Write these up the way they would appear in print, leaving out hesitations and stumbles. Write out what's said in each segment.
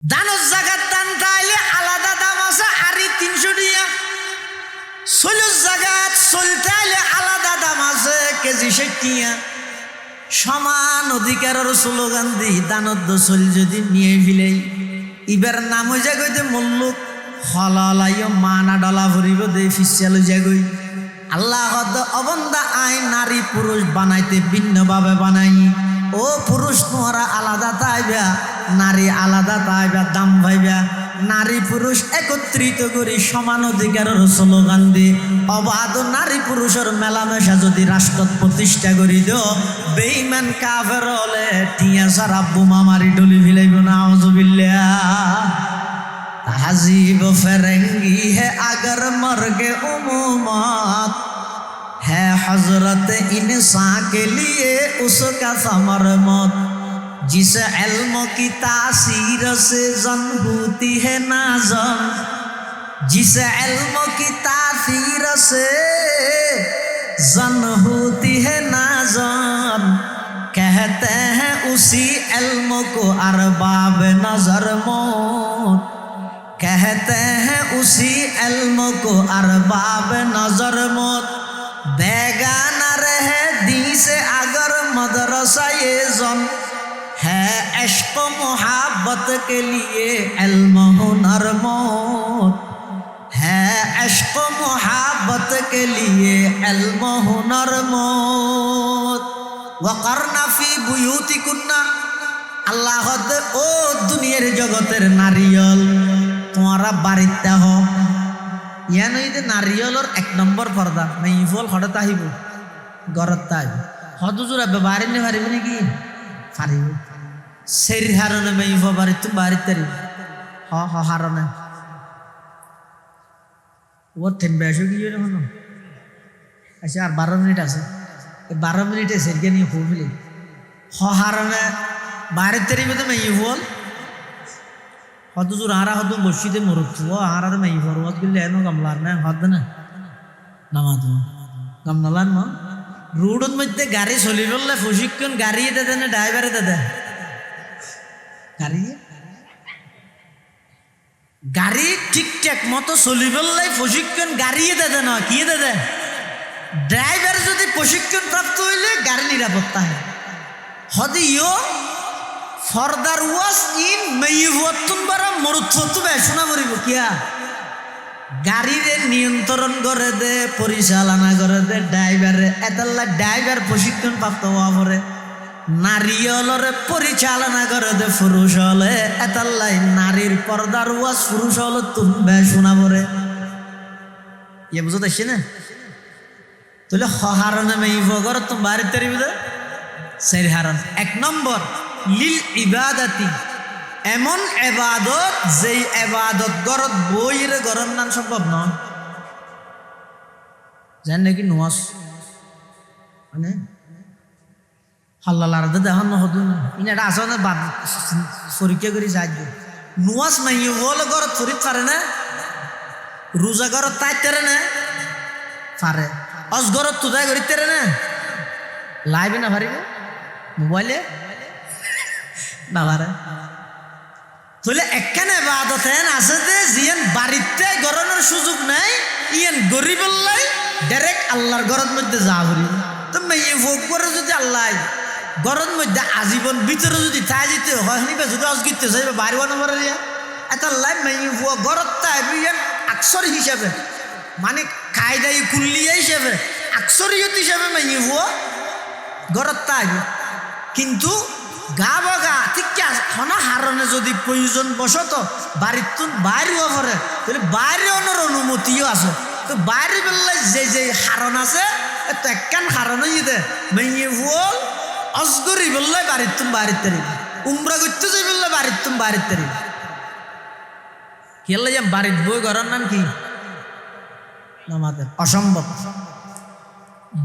দানের জায়গার দান চাইলে আলাদা দাম আছে, আরি 300 টাকা। চল্লিশ জায়গাত চলতে আইলে আলাদা দাম আছে, কেজি 60 টাকা। সমান অধিকারের স্লোগান দি দানত চল যদি নিয়ে ফিলেই ইবার নাম হয়ে যায় গই মল্লুক হলালাইও মানা ডলা ভরিব দে ফিসিয়াল হয়ে যায় গই। আল্লাহ অবন্দা আই নারী পুরুষ বানাইতে ভিন্নভাবে বানাই। ও পুরুষ তোমরা আলাদা তাইবা, নারী আলাদা তাইবা, দাম ভাইবা। নারী পুরুষ একত্রিত করি সমান অধিকারের স্লোগান দি অবাধ নারী পুরুষের মেলামেশা যদি রাষ্ট্র প্রতিষ্ঠা করি দিও, বেঈমান কাফের হলে টিয়া সারা বোমা মারি ডলি ফিলাইব না। আউযুবিল্লাহ। तहजीब फरंगी है अगर मर्गे उम्मत है, हजरत इंसान के लिए उसका समर मौत। जिस इल्म की तासीर से जन होती है नाजन, जिस इल्म की तासीर से जन होती है नाजन, कहते हैं उसी इल्म को अरबाब नजर मौत। कहते हैं उसी इल्म को अरबाब नजर मौत। बेगाना रहे दी से अगर मदरसा ये जन, है इश्क मोहब्बत के लिए इल्म हुनर मौत। है इश्क मोहब्बत के लिए इल्म हुनर मौत। वक़रना फी बुयूतिकुन्ना। আল্লাহ ও দুনিয়ার জগতের নারিয়ল তোমারা বাড়িতে হ। ইয়ান হইতে নারিয়লর 1 নম্বর পর্দা মাইফল হঠাৎ আহিব ঘরত আহিব হদুজুরা বাড়ি নে পারিব নাকি পারিব। সের হারনে মাইফ বাড়ি তো বাড়িতে হ হ হারনে ও ঠেন বেশো কি হলো। আচ্ছা আর 12 মিনিট আছে, 12 মিনিটে সেরকে নিয়ে হইলে হ হারনে বাড়ির তারিখে তো মেয়ে বল হত জোর হারা হত বসিতে মরুত ও হারার মেয়ে ফরওয়াত গেলে এনো গামলার না হদ না নামাজ গামনালার ন রোডের মধ্যে গাড়ি চলি বললে প্রশিক্ষণ গাড়ি দেয় না ড্রাইভারে দেয়? গাড়ি গাড়ি ঠিকঠাক মতো চলি বললে প্রশিক্ষণ গাড়ি দেয় না, কি দেয়? ড্রাইভার যদি প্রশিক্ষণ প্রাপ্ত হইলে গাড়ি নিরাপত্তা হয় হদিও ফরদার ওয়াজ ইন মেইওয়াতুন বারা মরুতফতু বেশনা করিব কিয়া গাড়িরে নিয়ন্ত্রণ করে দে, পরিচালনা করে দে ড্রাইভারে। এতাল্লা ড্রাইভার প্রশিক্ষণ প্রাপ্ত হওয়া পরে নারীলরে পরিচালনা করে দে পুরুষ হলে। এতাল্লাই নারীর পর্দার ওয়াজ পুরুষ হলে তুমি বেশনা পরে ইয়ে বুঝতে আসছে না? তাহলে হারণে মেইব ঘর তুমি বাড়িতে তারিব সেই হারণ। 1 নম্বর লিল ইবাদাতি, এমন এবাদত যেই এবাদত গরত বইরে গরম নাম সম্ভব নয়। জান নাকি নোয়াজ মানে হাল্লার দেখান হতো না এটা আসলে পরীক্ষা করে যাই নোয়াজ মাইয়ে বলে গরত ফরিদ পারে না, রোজা গরত তাইতে না পারে, অজগরত তুদাই করিতে না লাইবে না পারিবে মোবাইলে না পারে। তাহলে একখানে এবাদত আছে যে জিয়ান বাড়িতে গরনের সুযোগ নাই, ইয়ান গরিব আল্লাহ ডাইরেক্ট আল্লাহর ঘরের মধ্যে যা করি। তো মেয়ে ভোগ করে যদি আল্লাহ ঘরের মধ্যে আজীবন ভিতরে যদি তাই যেতে হয় যদি অজগিতে চাইবে বাইরে নম্বর এটা লাই মেয়ে ভুয়া ঘরত তাইবে ইয়ান আকসর হিসাবে মানে কায়দাই কুল্লিয়া হিসাবে আকসরিয়ত হিসাবে মেয়ে ভুয়া ঘরত তাইবে। কিন্তু গা বগা ঠিক হনা হারণে যদি প্রয়োজন বসত বাড়ির তুন বাইরে হওয়া পরে তাহলে বাইরে অনার অনুমতিও আছে। তো বাইরে বেলায় যে যে হারণ আছে তো একখান হারণ দে মেয়ে ভুল অজগরি বললে বাড়ির তুন বাড়ির তারিখ উমরা করতে যাই বললে বাড়ির তুন বাড়ির তারিখ খেললে যে বাড়ির বই ঘরের নাম কি আমাদের অসম্ভব।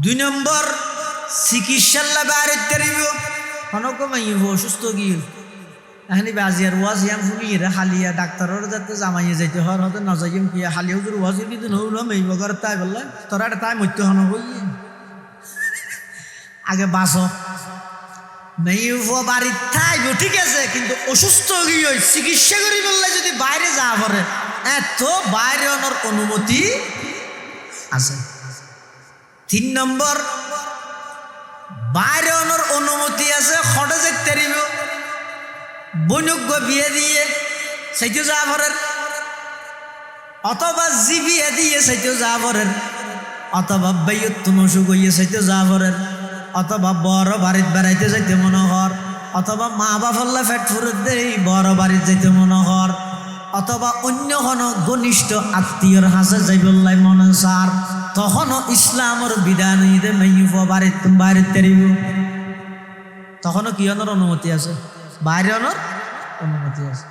2 নম্বর চিকিৎসাল্লা বাড়ির তারিখ অনেক মাইব অসুস্থ গিয়ে এখানে বাজিয়ার ওয়াজ ইয়াম শুনিয়ে হালিয়া ডাক্তারের যাতে জামাইয়ে যাইতে হওয়ার হতে না যাইম কি হালিয়া হুজুর ওয়াজ কিন্তু নহল মাইব ঘর তাই বললে তোরা তাই মধ্য হন আগে বাঁচ মেয়ে বাড়ির থাইব ঠিক আছে, কিন্তু অসুস্থ গিয়ে চিকিৎসা করি বললে যদি বাইরে যা পড়ে এত বাইরে অনার অনুমতি আছে। 3 নম্বর, বাইরে অনার অনুমতি আছে খটে যেতে পারিব বৈনজ্ঞ বিয়ে দিয়ে সেইতে যা পড়েন, অথবা জি বিয়ে দিয়ে সেইতে যা পড়েন, অথবা বেয়ত্তুন অসুখ হইয়ে সেইতে যা পড়েন, অথবা বড় বাড়িতে বেড়াইতে যাইতে মনে হর, অথবা মা বাপল্লা ফেট ফুরত দেই বড় বাড়িতে যাইতে মনে হর, অথবা অন্য কোনো ঘনিষ্ঠ আত্মীয়র হাসে যাই বললাই মনে সার, তখনও ইসলামের বিধান ঈদে মেয়ুফ বাড়িতে বাইরে তেরিব, তখনও কি অনর অনুমতি আছে, বাইরে অনর অনুমতি আছে।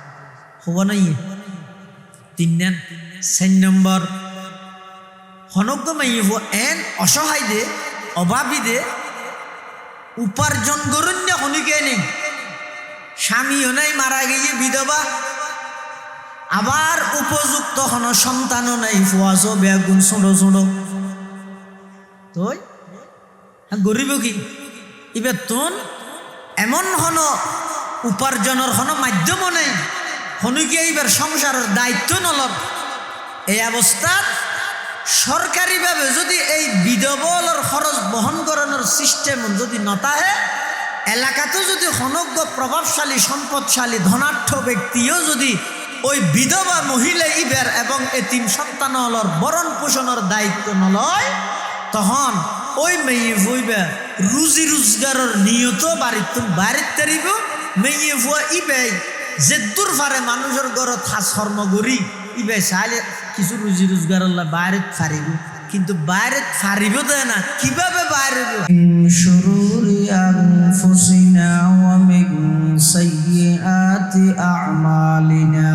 হব নাই 3 নম্বর, হনজ্ঞ মেয়ুফ এন অসহায় দে অভাবী দে উপার্জন গরণ্য হনিকে নেই, স্বামীও নাই মারা গিয়ে বিধবা, আবার উপযুক্ত হন সন্তানও নাই, ফুয়াশো বেগুন ছোটো ছোটো, তুই গরিব কি এবার তুন এমন হন উপার্জনের হন মাধ্যমও নেই, হনুকে এইবার সংসারের দায়িত্ব নলব। এই অবস্থাত সরকারিভাবে যদি এই বিধবলের খরচ বহন করানোর সিস্টেম যদি নতাহে, এলাকাতেও যদি হনজ্ঞ প্রভাবশালী সম্পদশালী ধনাঢ্য ব্যক্তিও যদি ওই বিধবা মহিলা ইবের এবং এতিম সন্তানলর বরণ পোষণের দায়িত্ব নলয়, তখন ওই মেয়ে ফুইবে রুজি রোজগারের নিয়ত বাড়িতে বাড়িতে তারিব, মেয়ে ফুয়া ইবে যে দূর ফারে মানুষের ঘরত হাস কর্ম করি ইবে চাইলে কিছু রুজি রোজগারের বাইরে ফারিব, কিন্তু বাইরে ফারিব দেয় না, কিভাবে বাইরে শুরুরি আনফুসিনা ওয়া মিন সাইয়্যাতি আ'মালিনা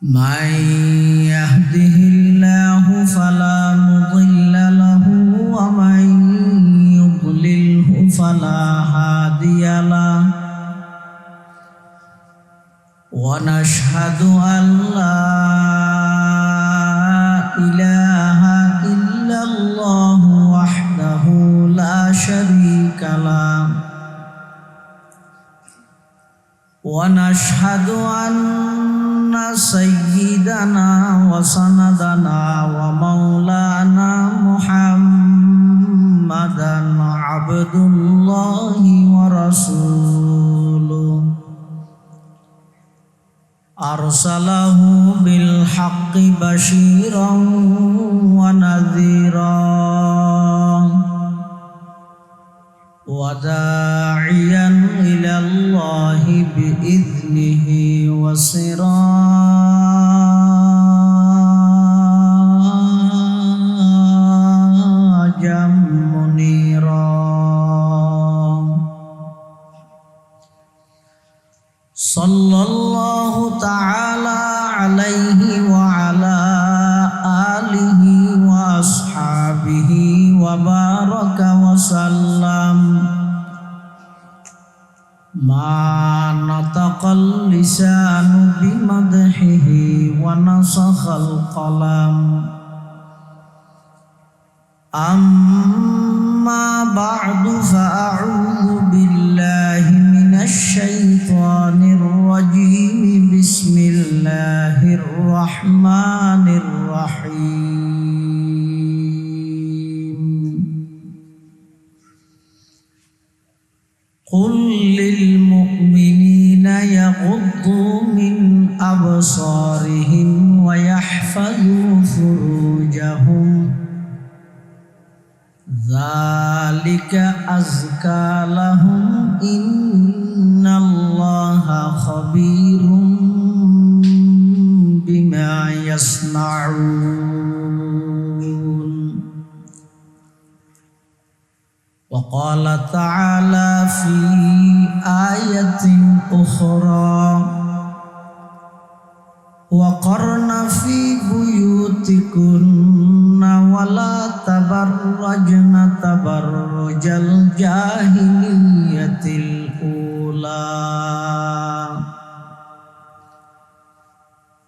মান ইয়াহদিহিল্লাহু ফালা মুদিল্লা লাহু ওয়া মান ইউদ্লিলহু ফালা হাদিয়া লাহু ওয়া নাশহাদু আল্লা ইলাহা ইল্লাল্লাহু ওয়াহদাহু লা শারীকা লাহু ওয়া নাশহাদু আন্না সাইয়্যিদানা ওয়া সানাদানা ওয়া মাওলানা মুহাম্মাদান আবদুল্লাহি ওয়া রাসূলুহু আরসালাহু বিল হাক্কি বাশীরান ওয়া নাযীরান ওয়া দাঈয়ান ইলাল্লাহি বিইذনিহি ওয়া সিরাজাম মুনীরা। সাল্লাল্লাহু তাআলা আলাইহি ওয়া আলা আলিহি ওয়া আসহাবিহি ওয়া বারাকা ওয়া সাল্লাম। মা নাতাকাল লিসানু বিমাদহিহি ওয়া নাসাখাল কলাম। আম্মা বা'দু ফাআউযু বিল্লাহি মিনাশ শাইতানির রাজীম। বিসমিল্লাহির রাহমানির রাহিম। কুল লিল মুমিনিনা ইয়াগুদ্দু মিন আবসারিহিম ওয়া ইয়াহফাযু ফুরুজাহুম যালিকা আযকা লাহুম ইন্নাল্লাহা খাবীরুম বিমা ইয়াসনাউন। ওয়া ক্বালা তাআলা ফি আয়াতিন উখরা ওয়াকরনা ফি বুয়ুতিকুন্না ওয়ালা তাবাররাজনা তাবাররুজাল জাহিলিয়াতিল উলা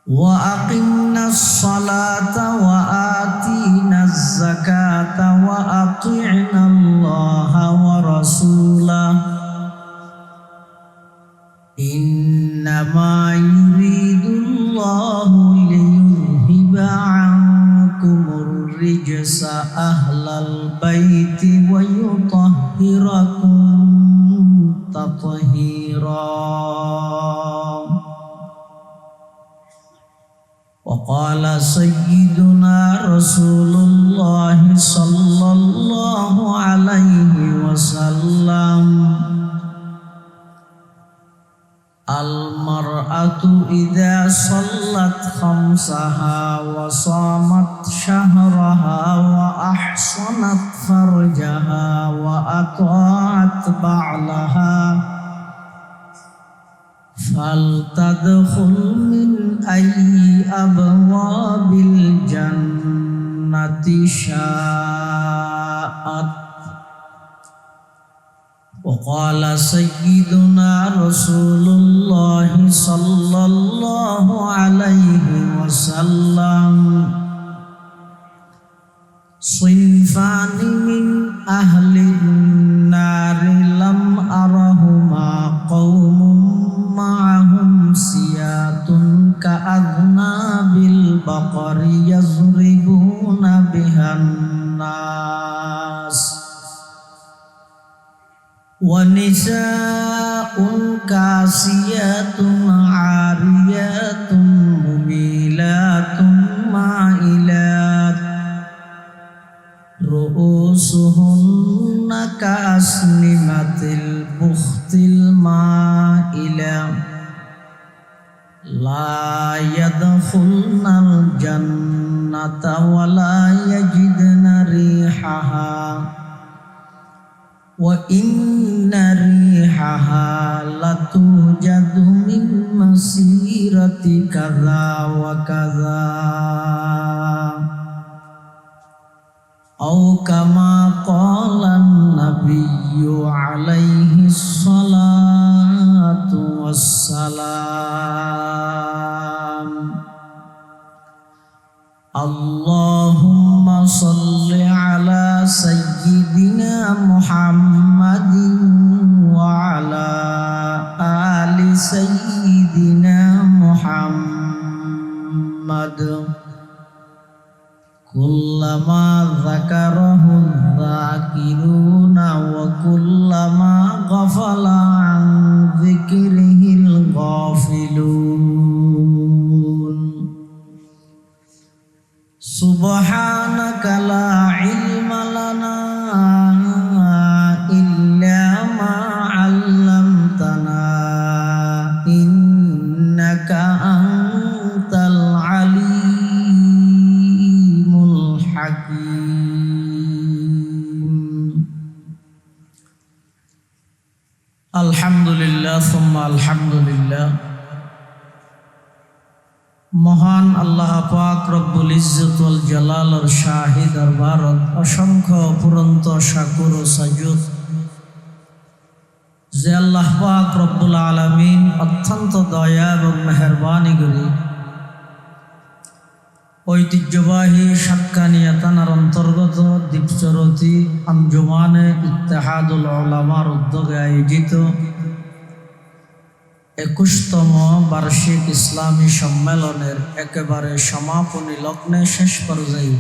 ওয়া আকিমনাস সালাতা ওয়া আতিনাজ যাকাতা وأطعنا الله ورسوله إنما يريد الله ليذهب عنكم الرجس أهل البيت ويطهركم تطهيرا. وقال سيدنا رسول الله صلى الله عليه وسلم المرأة إذا صلت خمسها وصامت شهرها وأحصنت فرجها وأطاعت بعلها فلتدخل من أي أبواب الجنة شاءت. وقال سيدنا رسول الله صلى الله عليه وسلم صنفان من أهل النار لم أرهما قوم معهم سيات كأذناب البقر يضربون بها الناس ونساء كاسيات عاريات مميلات مائلات رؤوسهن كأسنمة البخت المائلة لا يدخلن الجنة ولا يجدن ريحها وإن ريحها لتوجد من مسيرة كذا وكذا أو كما قال النبي عليه الصلاة والسلام. اللهم صل على سيدنا محمد وعلى آل سيدنا محمد كلما ذكره الذاكرون وكلما غفل عن ذكره الغافلون. سبحانك لا علم لنا إلا ما علمتنا إنك أنت العليم الحكيم. الحمد لله ثم الحمد لله. মহান আল্লাহ পাক রব্বুল ইজ্জত ওয়াল জালালের শাহী দরবারত অসংখ্য অপুরন্ত শাকুর ও সাজুদ যে আল্লাহ পাক রব্বুল আলামিন অত্যন্ত দয়া এবং মেহেরবানি করে ঐতিহ্যবাহী সাতকানিয়া থানার অন্তর্গত দীপচরতি আঞ্জুমানে ইত্তেহাদুল উলামার উদ্যোগে আয়োজিত 21তম বার্ষিক ইসলামী সম্মেলনের একেবারে সমাপনী লগ্নে শেষ পর্যায়ে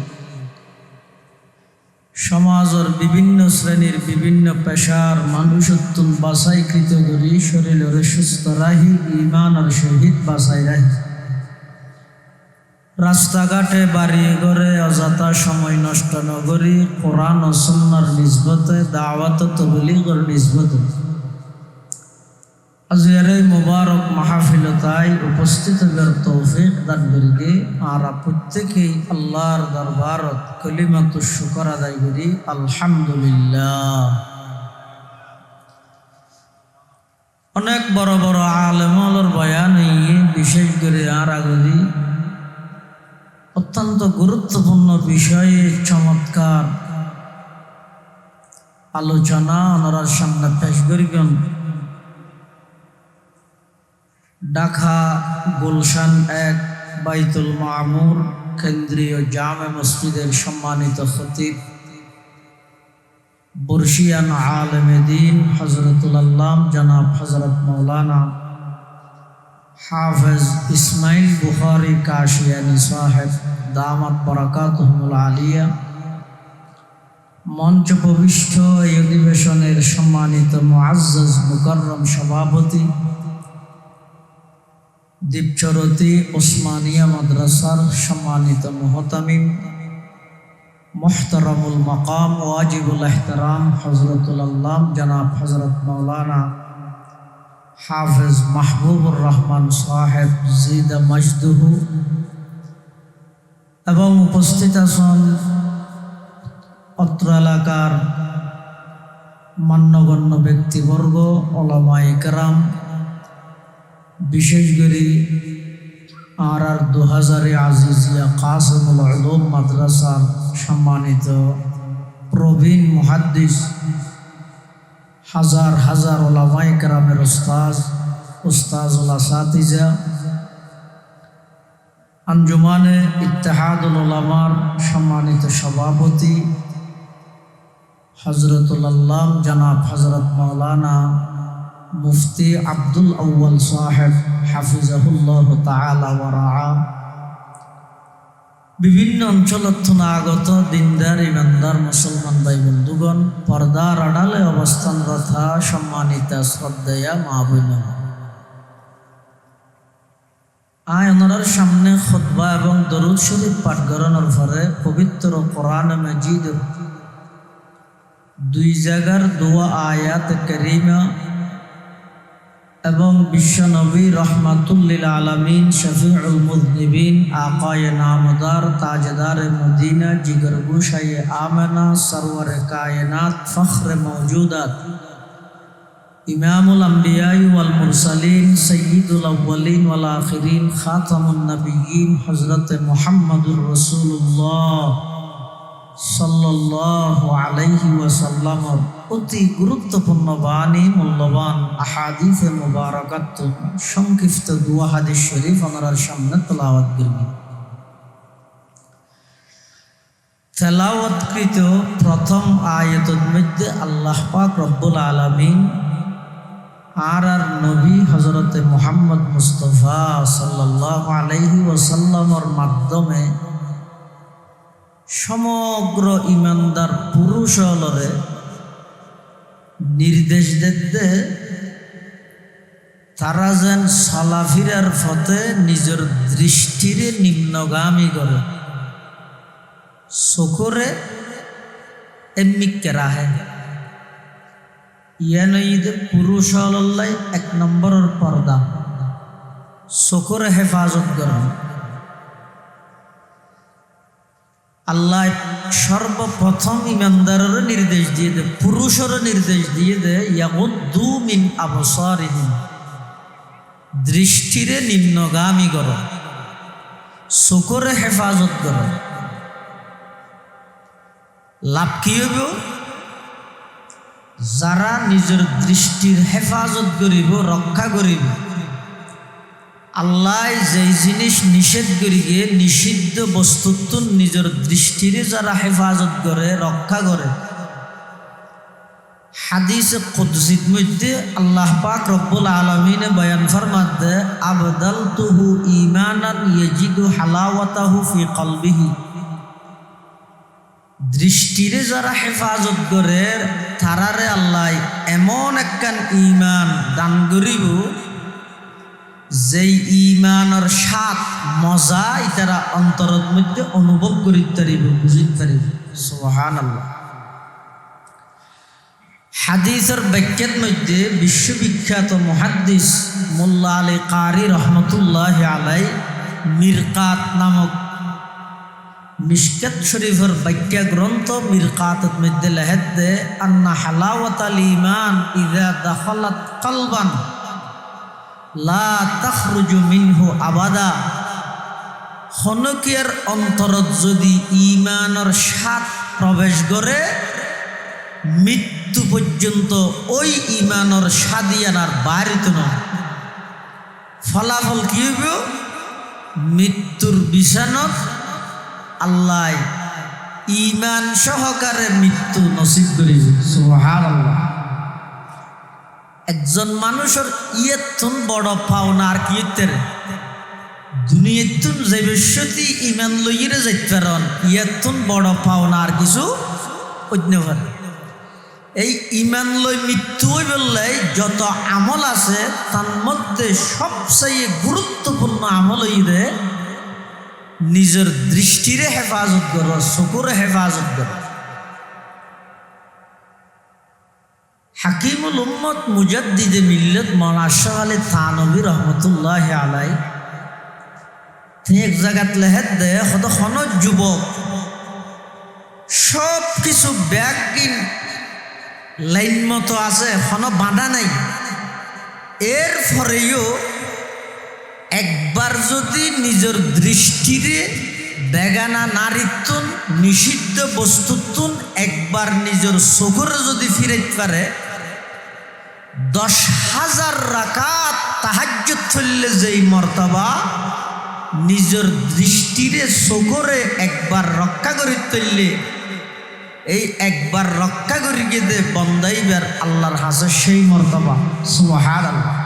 সমাজের বিভিন্ন শ্রেণীর বিভিন্ন পেশার মানুষ উত্তম বাছাইকৃত করি শরীরের সুস্থ রাহি ইমানের সহিত বাছাই রাহি রাস্তাঘাটে বাড়ি ঘরে অযথা সময় নষ্ট নগরী কোরআন ও সুন্নাহর নিসবতে দাওয়াত ও তাবলীগের নিসবতে আজকের এই মুবারক মাহফিলতায় উপস্থিত হবার তৌফিক দান করিগে আর প্রত্যেকেই আল্লাহর দরবারত কলিমাতুশ শুকর আদায় করি আলহামদুলিল্লাহ। অনেক বড় বড় আলেমুলের বয়ান বিশেষ করে আর আগদি অত্যন্ত গুরুত্বপূর্ণ বিষয়ে চমৎকার আলোচনা ওনার সামনে পেশ করিবেন। ঢাকা গুলশান 1 বাইতুল মামুর কেন্দ্রীয় জামে মসজিদের সম্মানিত খতিব बुर्शियान आलम दीन हज़रतुल अल्लाम जनाब हज़रत मौलाना हाफिज इस्माइल बुखारी काशियानी साहेब दामत बरकातुहुल आलिया मंच प्रविष्ट এই অধিবেশনের সম্মানিত মুআজ্জাজ মুকাররম সভাপতি দীপচরতি ওসমানিয়া মাদ্রাসার সম্মানিত মুহতামিম মুহতারামুল মাকাম ওয়াজিবুল ইহতিরাম হযরতুল আল্লাম জনাব হযরত মাওলানা হাফিজ মাহবুবুর রহমান সাহেব জিদা মজদুহু এবং উপস্থিত আছেন অত্র এলাকার মান্যগণ্য ব্যক্তিবর্গ ওলামায়ে কেরাম বিশেষ করে আর 2000 আজিজিয়া কাসিমুল উলুম মাদ্রাসার সম্মানিত প্রবীণ মুহাদ্দিস হাজার হাজার ওলামায়ে কেরামের উস্তাজুল আসাতিজা আঞ্জুমানে ইত্তেহাদুল উলামার সম্মানিত সভাপতি হযরতুল আল্লাম জনাব হযরত মাওলানা মুফতি আব্দুল আউয়াল সাহেব হাফিজাহুল্লাহ তাআলা ওয়া রাআ বিভিন্ন অঞ্চলত আগত দিনদার ইমানদার মুসলমান ভাই বন্ধুগণ পর্দার আড়ালে অবস্থানরত সম্মানিত শ্রদ্ধেয়া মা বোনেরা ওনার সামনে খুতবা এবং দরুদ শরীফ পাঠ করানোর পরে পবিত্র কোরআন মাজিদ 2 জায়গার দোয়া আয়াত কারিমা এবং বিশ্বনবী রহমাতুল লিল আলামিন শফিউল মুযনিবিন আকায়ে নামদার তাজদার মদিনা জিগরগোশায়ে আমেনা সরওয়ার কায়নাত ফখরে মওজুদাত ইমামুল আম্বিয়া ওয়াল মুরসালিন সাইয়্যিদুল আউয়ালিন ওয়াল আখিরিন খাতামুন নবিয়্যিন হযরত মুহাম্মদুর রাসূলুল্লাহ সাল্লাল্লাহু আলাইহি ওয়াসাল্লাম অতি গুরুত্বপূর্ণ বাণী মূল্যবান আহাদিসে মুবারাকাত সংক্ষিপ্ত দোয়া হাদিস শরীফ আমাদের সামনে তেলাওয়াত করব। তেলাওয়াতকৃত প্রথম আয়াতের মধ্যে আল্লাহ পাক রব্বুল আলামিন আর নবী হযরত মুহাম্মদ মুস্তাফা সাল্লাল্লাহু আলাইহি ওয়াসাল্লামের মাধ্যমে সমগ্র ইমানদার পুরুষলরে নির্দেশ দিতে তারা যেন চলাফিরার পথে নিজের দৃষ্টিরে নিম্নগামী করে চকুরে এমনিকে রাহে ইয়ানইদে পুরুষলাই 1 নম্বরের পর্দা চকুরে হেফাজত করে আল্লাহ সর্বপ্রথম ইমানদারের নির্দেশ দিয়ে দে পুরুষের নির্দেশ দিয়ে দে ইয়াগুদ্দু মিন আবসারিহিম দৃষ্টিরে নিম্নগামী করো চকুরে হেফাজত করো লাভ কি হইব যারা নিজের দৃষ্টির হেফাজত করিব রক্ষা করিব আল্লাহ যেই জিনিস নিষেধ করি গিয়ে নিষিদ্ধ বস্তুত্ব নিজের দৃষ্টিরে যারা হেফাজত করে রক্ষা করে হাদিসে কুদসির মধ্যে আল্লাহ পাক রব্বুল আলামিনে বয়ান ফরমাতে আবদালতুহু ঈমানান ইয়াজিদু হালাওয়াতাহু ফি কলবিহি দৃষ্টিরে যারা হেফাজত করে তারারে আল্লাহ এমন একখান ঈমান দান করিব যেই ঈমানের স্বাদ মজা ইতারা অন্তরের মধ্যে অনুভব করিতে পারিব বুঝিতে পারিব সুবহানাল্লাহ। হাদিসের ব্যাখ্যার মধ্যে বিশ্ববিখ্যাত মুহাদ্দিস মোল্লা আলী কারি রহমতুল্লাহি আলাইহি মিরকাত নামক মিশকাত শরীফের ব্যাখ্যা গ্রন্থ মিরকাতের মধ্যে লেখে আন্না হালাওয়াতাল ঈমান ইযা দাখালাত কলবান লা তাখরুজু মিনহু আবাদা হনকের অন্তরত যদি ঈমানের স্বাদ প্রবেশ করে মৃত্যু পর্যন্ত ওই ঈমানের স্বাদিয়ানার বাড়িত নয় ফলাফল কি হবে মৃত্যুর বিছানত আল্লাহ ঈমান সহকারে মৃত্যু নসিব করিব। সুবহানাল্লাহ। একজন মানুষের ইয়েতুন বড় পাওনা আর কি ইত্তের দুনিয়াতুন যে বিশ্বতি ঈমান লইরে যাইতে পারেন ইয়েতুন বড় পাওনা আর কিছু অন্য পারে। এই ঈমান লই মৃত্যু হই বললে যত আমল আছে তার মধ্যে সবচেয়ে গুরুত্বপূর্ণ আমল হইরে নিজের দৃষ্টিরে হেফাজত করো, চকুরে হেফাজত করো। হাকিমুল উম্মত মুজাদ্দিদে মিল্লাত মাওলানা আশরাফ আলী থানভী রহমতুল্লাহ আলাই এক জায়গাত লেহেদ দে হন যুবক সব কিছু ব্যাগ কিন লাইন মতো আছে, কোনো বাধা নাই। এর পরেও একবার যদি নিজের দৃষ্টিরে বেগানা নারীত্বন নিষিদ্ধ বস্তুত্বন একবার নিজের চোখরে যদি ফিরাইতে পারে 10,000 রাকাত তাহাজ্জুদ চললে যেই মর্তবা নিজের দৃষ্টিরে চোখরে একবার রক্ষা করি তুললে এই একবার রক্ষা করি গিয়ে বন্দাইবার আল্লাহর হাসে সেই মর্তবা। সুবহানাল্লাহ।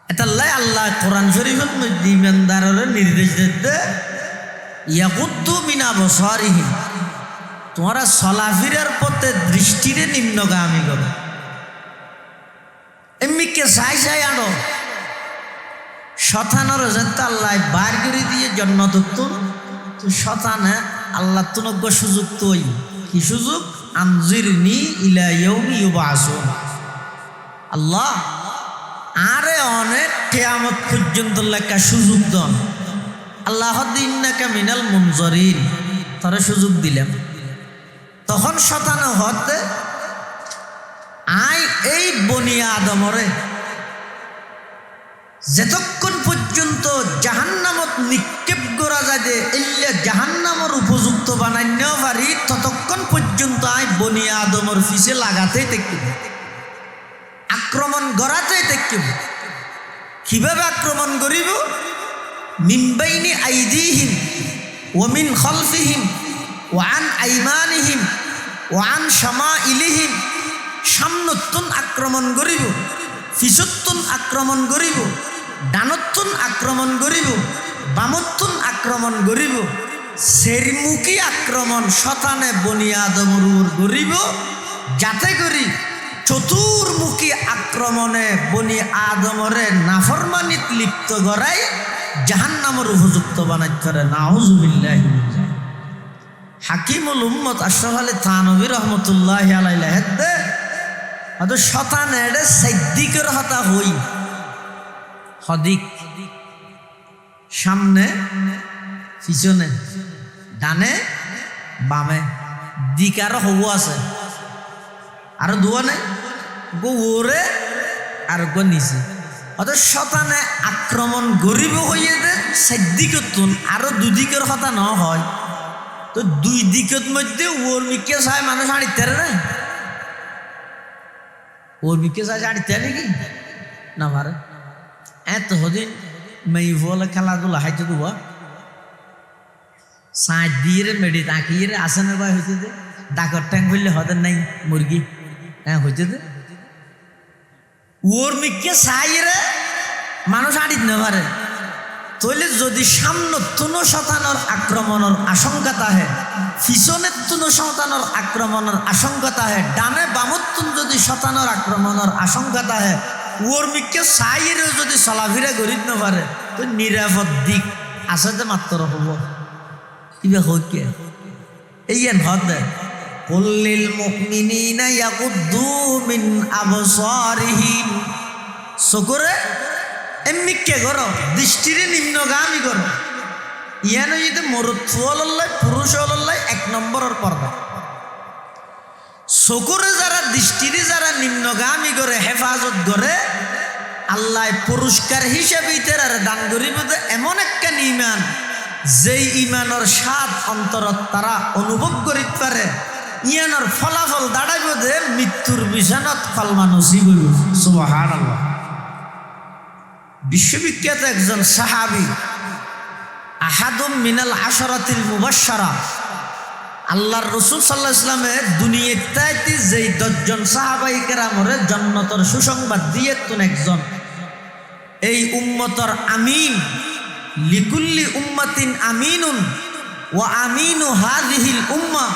এটাল্লাই আল্লাহ কোরআন শরীফের মধ্যে ইমানদারের নির্দেশ দিতে ইয়াকুদ্দু মিন আবসারিহিম, তোমরা চলাফেরার পথে দৃষ্টিরে নিম্নগামী করো। এমনিকে চাই চাই আনো শতানোর যেতে আল্লাহ বার করে দিয়ে জন্নত তো শতানে আল্লাহ তুনজ্ঞ সুযোগ তৈ কি সুযোগ আনজিরনি ইলা ইয়াউমি ইউবাসুন। আল্লাহ আরে অনেক কিয়ামত পর্যন্ত লেখা সুযোগ দন। আল্লাহ ইন্নাকা মিনাল মুনজারিন, তারা সুযোগ দিলাম। তখন শতানো হতে আই এই বনি আদমরে যতক্ষণ পর্যন্ত জাহান্নামত নিক্ষেপ করা যায় যে এল্লা জাহান্নামের উপযুক্ত বানাইন পারি ততক্ষণ পর্যন্ত আই বনি আদমর পিছে লাগাতেই থাকিব, আক্রমণ করাতেই থাকিব। কিভাবে আক্রমণ করিব? মিন বাইনি আইদিহিম ওয়া মিন খালফিহিম ওয়া আন আইমানিহিম ওয়া আন শামাইলিহিম। সামনতুন আক্রমণ করিব, পিছতুন আক্রমণ করিব, ডানতুন আক্রমণ করিব, বামতুন আক্রমণ করিব। সেরমুখী আক্রমণ শতানে বনি আদমর উপর করিব, যাতে করি চতুর্মুখী আক্রমণে বনি আদমরে নাফরমানিত লিপ্ত করাই জাহান্নামের উপযুক্ত বানাইতে পারে। নাউজুবিল্লাহি। হাকিমুল উম্মত আশরাফ আলী থানভী রহমতুল্লাহ আলাইহি লেখে হয়তো শতানে সাইদ্দিকের হতা হই হদিক সামনে পিছনে ডানে বামে দিক আরো হবু আছে আর দুয়া নেই গো ওরে আর গো নিচে। অর্থাৎ শতানে আক্রমণ গরিব হইয়ে দে সাইদ্দিকের তুন আরো দুদিকের কথা ন হয় তো দুই দিকের মধ্যে ওর মিকে চাই মানুষ আড়িতে না ওর মিকে চাই আড়িতে নাকি না মারে এত হদিন মেয়ে বলে খেলাধুলা হাইতে দুয়া সাঁচ দিয়ে মেডি তাকিয়ে আসে না বা হইতে দে ডাকর ট্যাং বললে হদের নাই মুরগি হ্যাঁ হইতে দে ওর মিকে চাই রে মানুষ আড়িত না পারে। তৈলে যদি সামনে তুনো শতানোর আক্রমণের আশঙ্কা তাহে পিছনের তুনো শতানোর আক্রমণের আশঙ্কা তাহে ডানে বামতুন যদি শতানোর আক্রমণের আশঙ্কা তাহে ওর মিকে চাইরে যদি চলাফিরা করিত না পারে তো নিরাপদ দিক আছে যে মাত্র হব কিবা হইকে এই হদে কুল্লিল মুমিনিনা ইয়াকুদ্দু মিন আবসারিহিম। চকুরে এমনিকে করো দৃষ্টিরে নিম্নগামী করো। ইয়ানো যদি মরুৎলাই পুরুষ হল্লাই 1 নম্বরের পর্দা। চকুরে যারা দৃষ্টিরে যারা নিম্নগামী করে হেফাজত করে আল্লাহ পুরস্কার হিসেবে তারা দান করিব এমন একটা ইমান যেই ইমানের স্বাদ অন্তরত তারা অনুভব করিতে পারে। ইয়ানোর ফলাফল দাঁড়াইব যে মৃত্যুর বিছানাত ফলমা নসিব হইব। সুবহানাল্লাহ। বিশ্ববিখ্যাত একজন সাহাবী আহাদুম মিনাল আশরাতিল মুবাশশারা, আল্লাহর রাসূল সাল্লাল্লাহু আলাইহি ওয়াসাল্লামের দুনিয়াতে যেই 10 জন সাহাবাই কেরামরে জান্নাতের সুসংবাদ দিয়েছেন একজন, এই উম্মতর আমিন, লিকুল্লি উম্মাতিন আমিনুন ওয়া আমিনু হাযিহিল উম্মাহ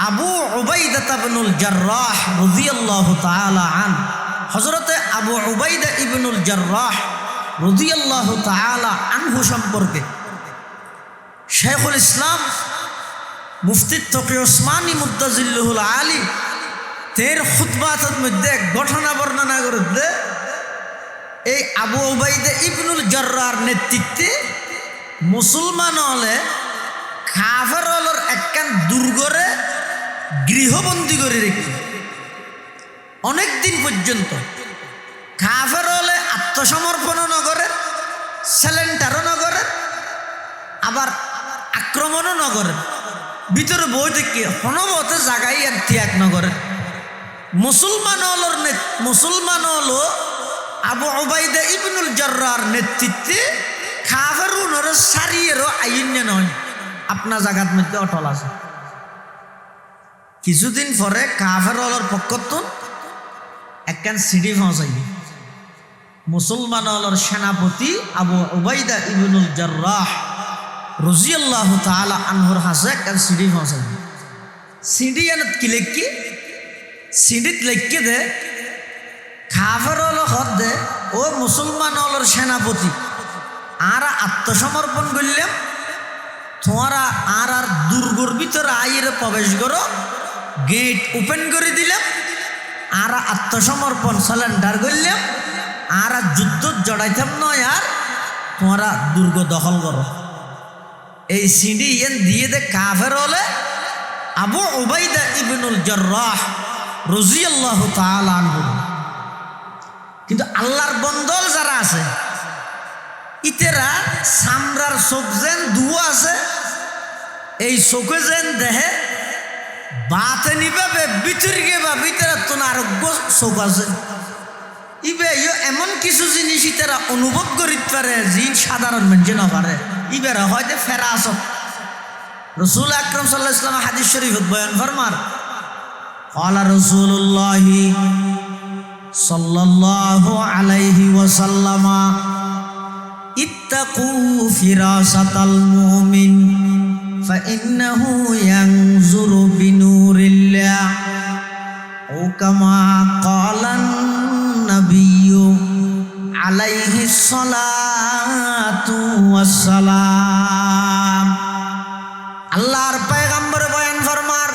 আবু উবাইদা ইবনুল জাররাহ রাদিয়াল্লাহু তাআলা আন। হযরতে আবু উবাইদা ইবনুল জাররাহ রাদিয়াল্লাহু তাআলা আনহু সম্পর্কে শাইখুল ইসলাম মুফতি তকি ওসমানী মুত্তাজিল্লুহুল আলী তের খুতবাতের মধ্যে এক ঘটনা বর্ণনা করতে, এই আবু উবাইদা ইবনুল জাররাহর নেতৃত্বে মুসলমান হলে কাফের হলর একখান দুর্গরে গৃহবন্দী করে রেখে অনেক দিন পর্যন্ত কাফের হলে আত্মসমর্পণও নগরে, স্যালেন্টারও নগরে, আবার আক্রমণও নগরে, ভিতরে বই থেকে হনবতে জাগাই আর ত্যাগ নগরে। মুসলমান হলো আবু উবাইদা ইবনুল জাররাহর নেতৃত্বে কাফেরুনর সারিয়েরও আইন নয়, আপনার জায়গার মধ্যে অটল আছে। কিছুদিন পরে কাফের হলর পক্ষতুন একখান সিডি পৌঁছাই, মুসলমান হলর সেনাপতি আবু উবাইদা ইবনুল জাররাহ রাদিয়াল্লাহু তাআলা আনহুর হাসে একখান সিডি পৌঁছাই। সিডি এনত কি লেখি, সিডিত লেখকে দে কাফের হল হদ দে ও মুসলমান হলর সেনাপতি আর আত্মসমর্পণ করলাম, তোমারা আর দুর্গর ভিতরে আইরে প্রবেশ করো, গেট ওপেন করে দিলাম, আর আত্মসমর্পণ সালেন্ডার করলাম, আর যুদ্ধ জড়াইতাম নয়, আর তোমরা দুর্গ দখল করো। এই সিডি এন দিয়ে দে কাফের হলে আবু উবাইদা ইবনুল জাররাহ রাদিয়াল্লাহু তাআলা আনহু। কিন্তু আল্লাহর বন্দল যারা আছে ইতেরা সামরার চোখ যেন দুয়া আছে, এই চোখে যেন দেহে বাতে নিবে ভিতরে বা ভিতরে তো আরোগ্য চোখ আছে, ইবে এমন কিছু জিনিস ইতারা অনুভব করিতে পারে জিন সাধারণ মানুষে না পারে। ইবেরা হয়তো ফেরাসত রাসূল আকরাম সাল্লাল্লাহু আলাইহি ওয়াসাল্লাম হাদিস শরীফত বয়ান ফরমার, ক্বালা রাসূলুল্লাহ সাল্লাল্লাহু আলাইহি ওয়াসাল্লাম ইত্তাকু ফিরাসাতাল মুমিন ফাইন্নাহু ইয়ানজুরু বিনুরিল্লাহ ও কামা ক্বালান নাবিয়্যু আলাইহিস সালাতু ওয়াসসালাম। আল্লাহর পয়গম্বর বয়ান ফরমার,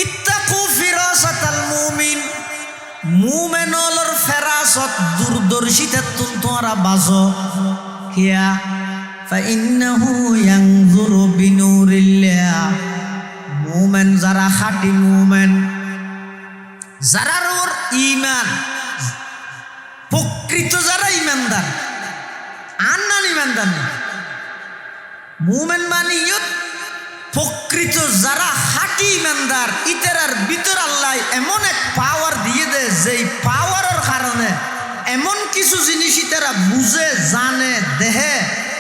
ইত্তাকু ফিরাসাতাল মুমিন, মুমিনর ফেরাসত দূরদর্শিতা তোমরা বাজো, কিয়া ফাইন্নাহু ইয়ানজুরু বিনুরিল্লাহ, মুমিন যারা খাঁটি মুমিন, যারা ওর ঈমান প্রকৃত, যারা ঈমানদার আর না ঈমানদার না, মুমিন মানে প্রকৃত যারা খাঁটি ঈমানদার, ইতারার ভিতর আল্লাহ এমন এক পাওয়ার দিয়ে দেয়, যেই পাওয়ারের কারণে এমন কিছু জিনিস ইতারা বুঝে জানে দেহে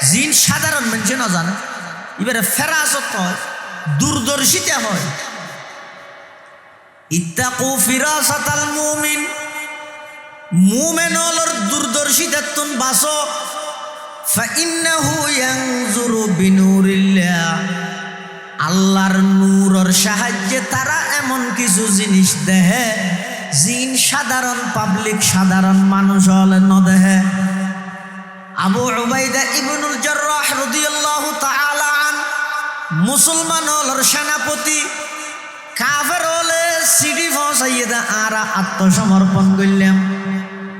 জিন সাধারণ মানুষে না জানে। এবারে ফেরাসত হয়, দূরদর্শিতা হয়। ইত্তাকু ফিরাসাতাল মুমিন, মুমিনর দূরদর্শিতা তুন বাসো, ফাইন্নাহু ইয়ানজুরু বিনুরিল্লাহ, আল্লাহর নূরের সাহায্যে তারা এমন কিছু জিনিস দেহে জিন সাধারণ পাবলিক সাধারণ মানুষ হলে ন দেহে। আবু উবাইদা ইবনুল জাররাহ রাদিয়াল্লাহু তাআলা আন মুসলমান হলর সেনাপতি, কাফের হলে সিডি পৌঁছাইয়ে দে আর আত্মসমর্পণ করলাম,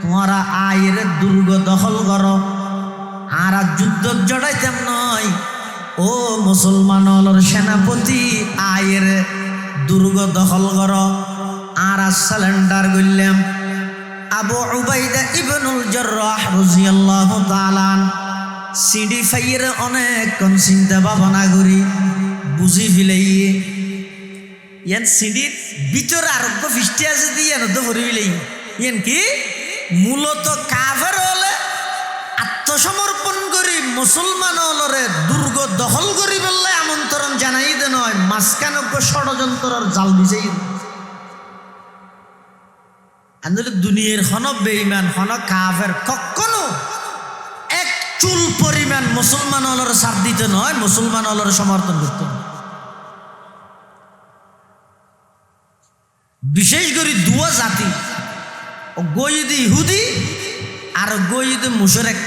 তোমরা আয়ের দুর্গ দখল করো, আর যুদ্ধ জড়াইতাম নয়। ও মুসলমান হলর সেনাপতি আয়ের দুর্গ দখল করো, আর সালেন্ডার করলাম। আবু উবাইদা ইবনুল জাররাহ রাদিয়াল্লাহু তাআলা সিডি ফাইয়ের অনেকক্ষণ চিন্তা ভাবনা করি বুঝি ফেলাইয়ে, ইয়ান সিডির ভিতরে আরোগ্য ফিস্টে আছে দিয়ে তো ভরি ফেলাই, ইয়ান কি মূলত কাফের হলে আত্মসমর্পণ করি মুসলমান হলরে দুর্গ দখল করি বললে আমন্ত্রণ জানাই দে নয় মাঝখানে ষড়যন্ত্রর জাল বিছাই আন্দোলন দুনিয়ার হন বেঈমান হন কাফের কখনো এক চুল পরিমাণ মুসলমান হলর সাথ দিতে নয় মুসলমান হলর সমর্থন করতে নয়। বিশেষ করে দুয়া জাতি গইদ ইহুদি আর গইদ মুশরিক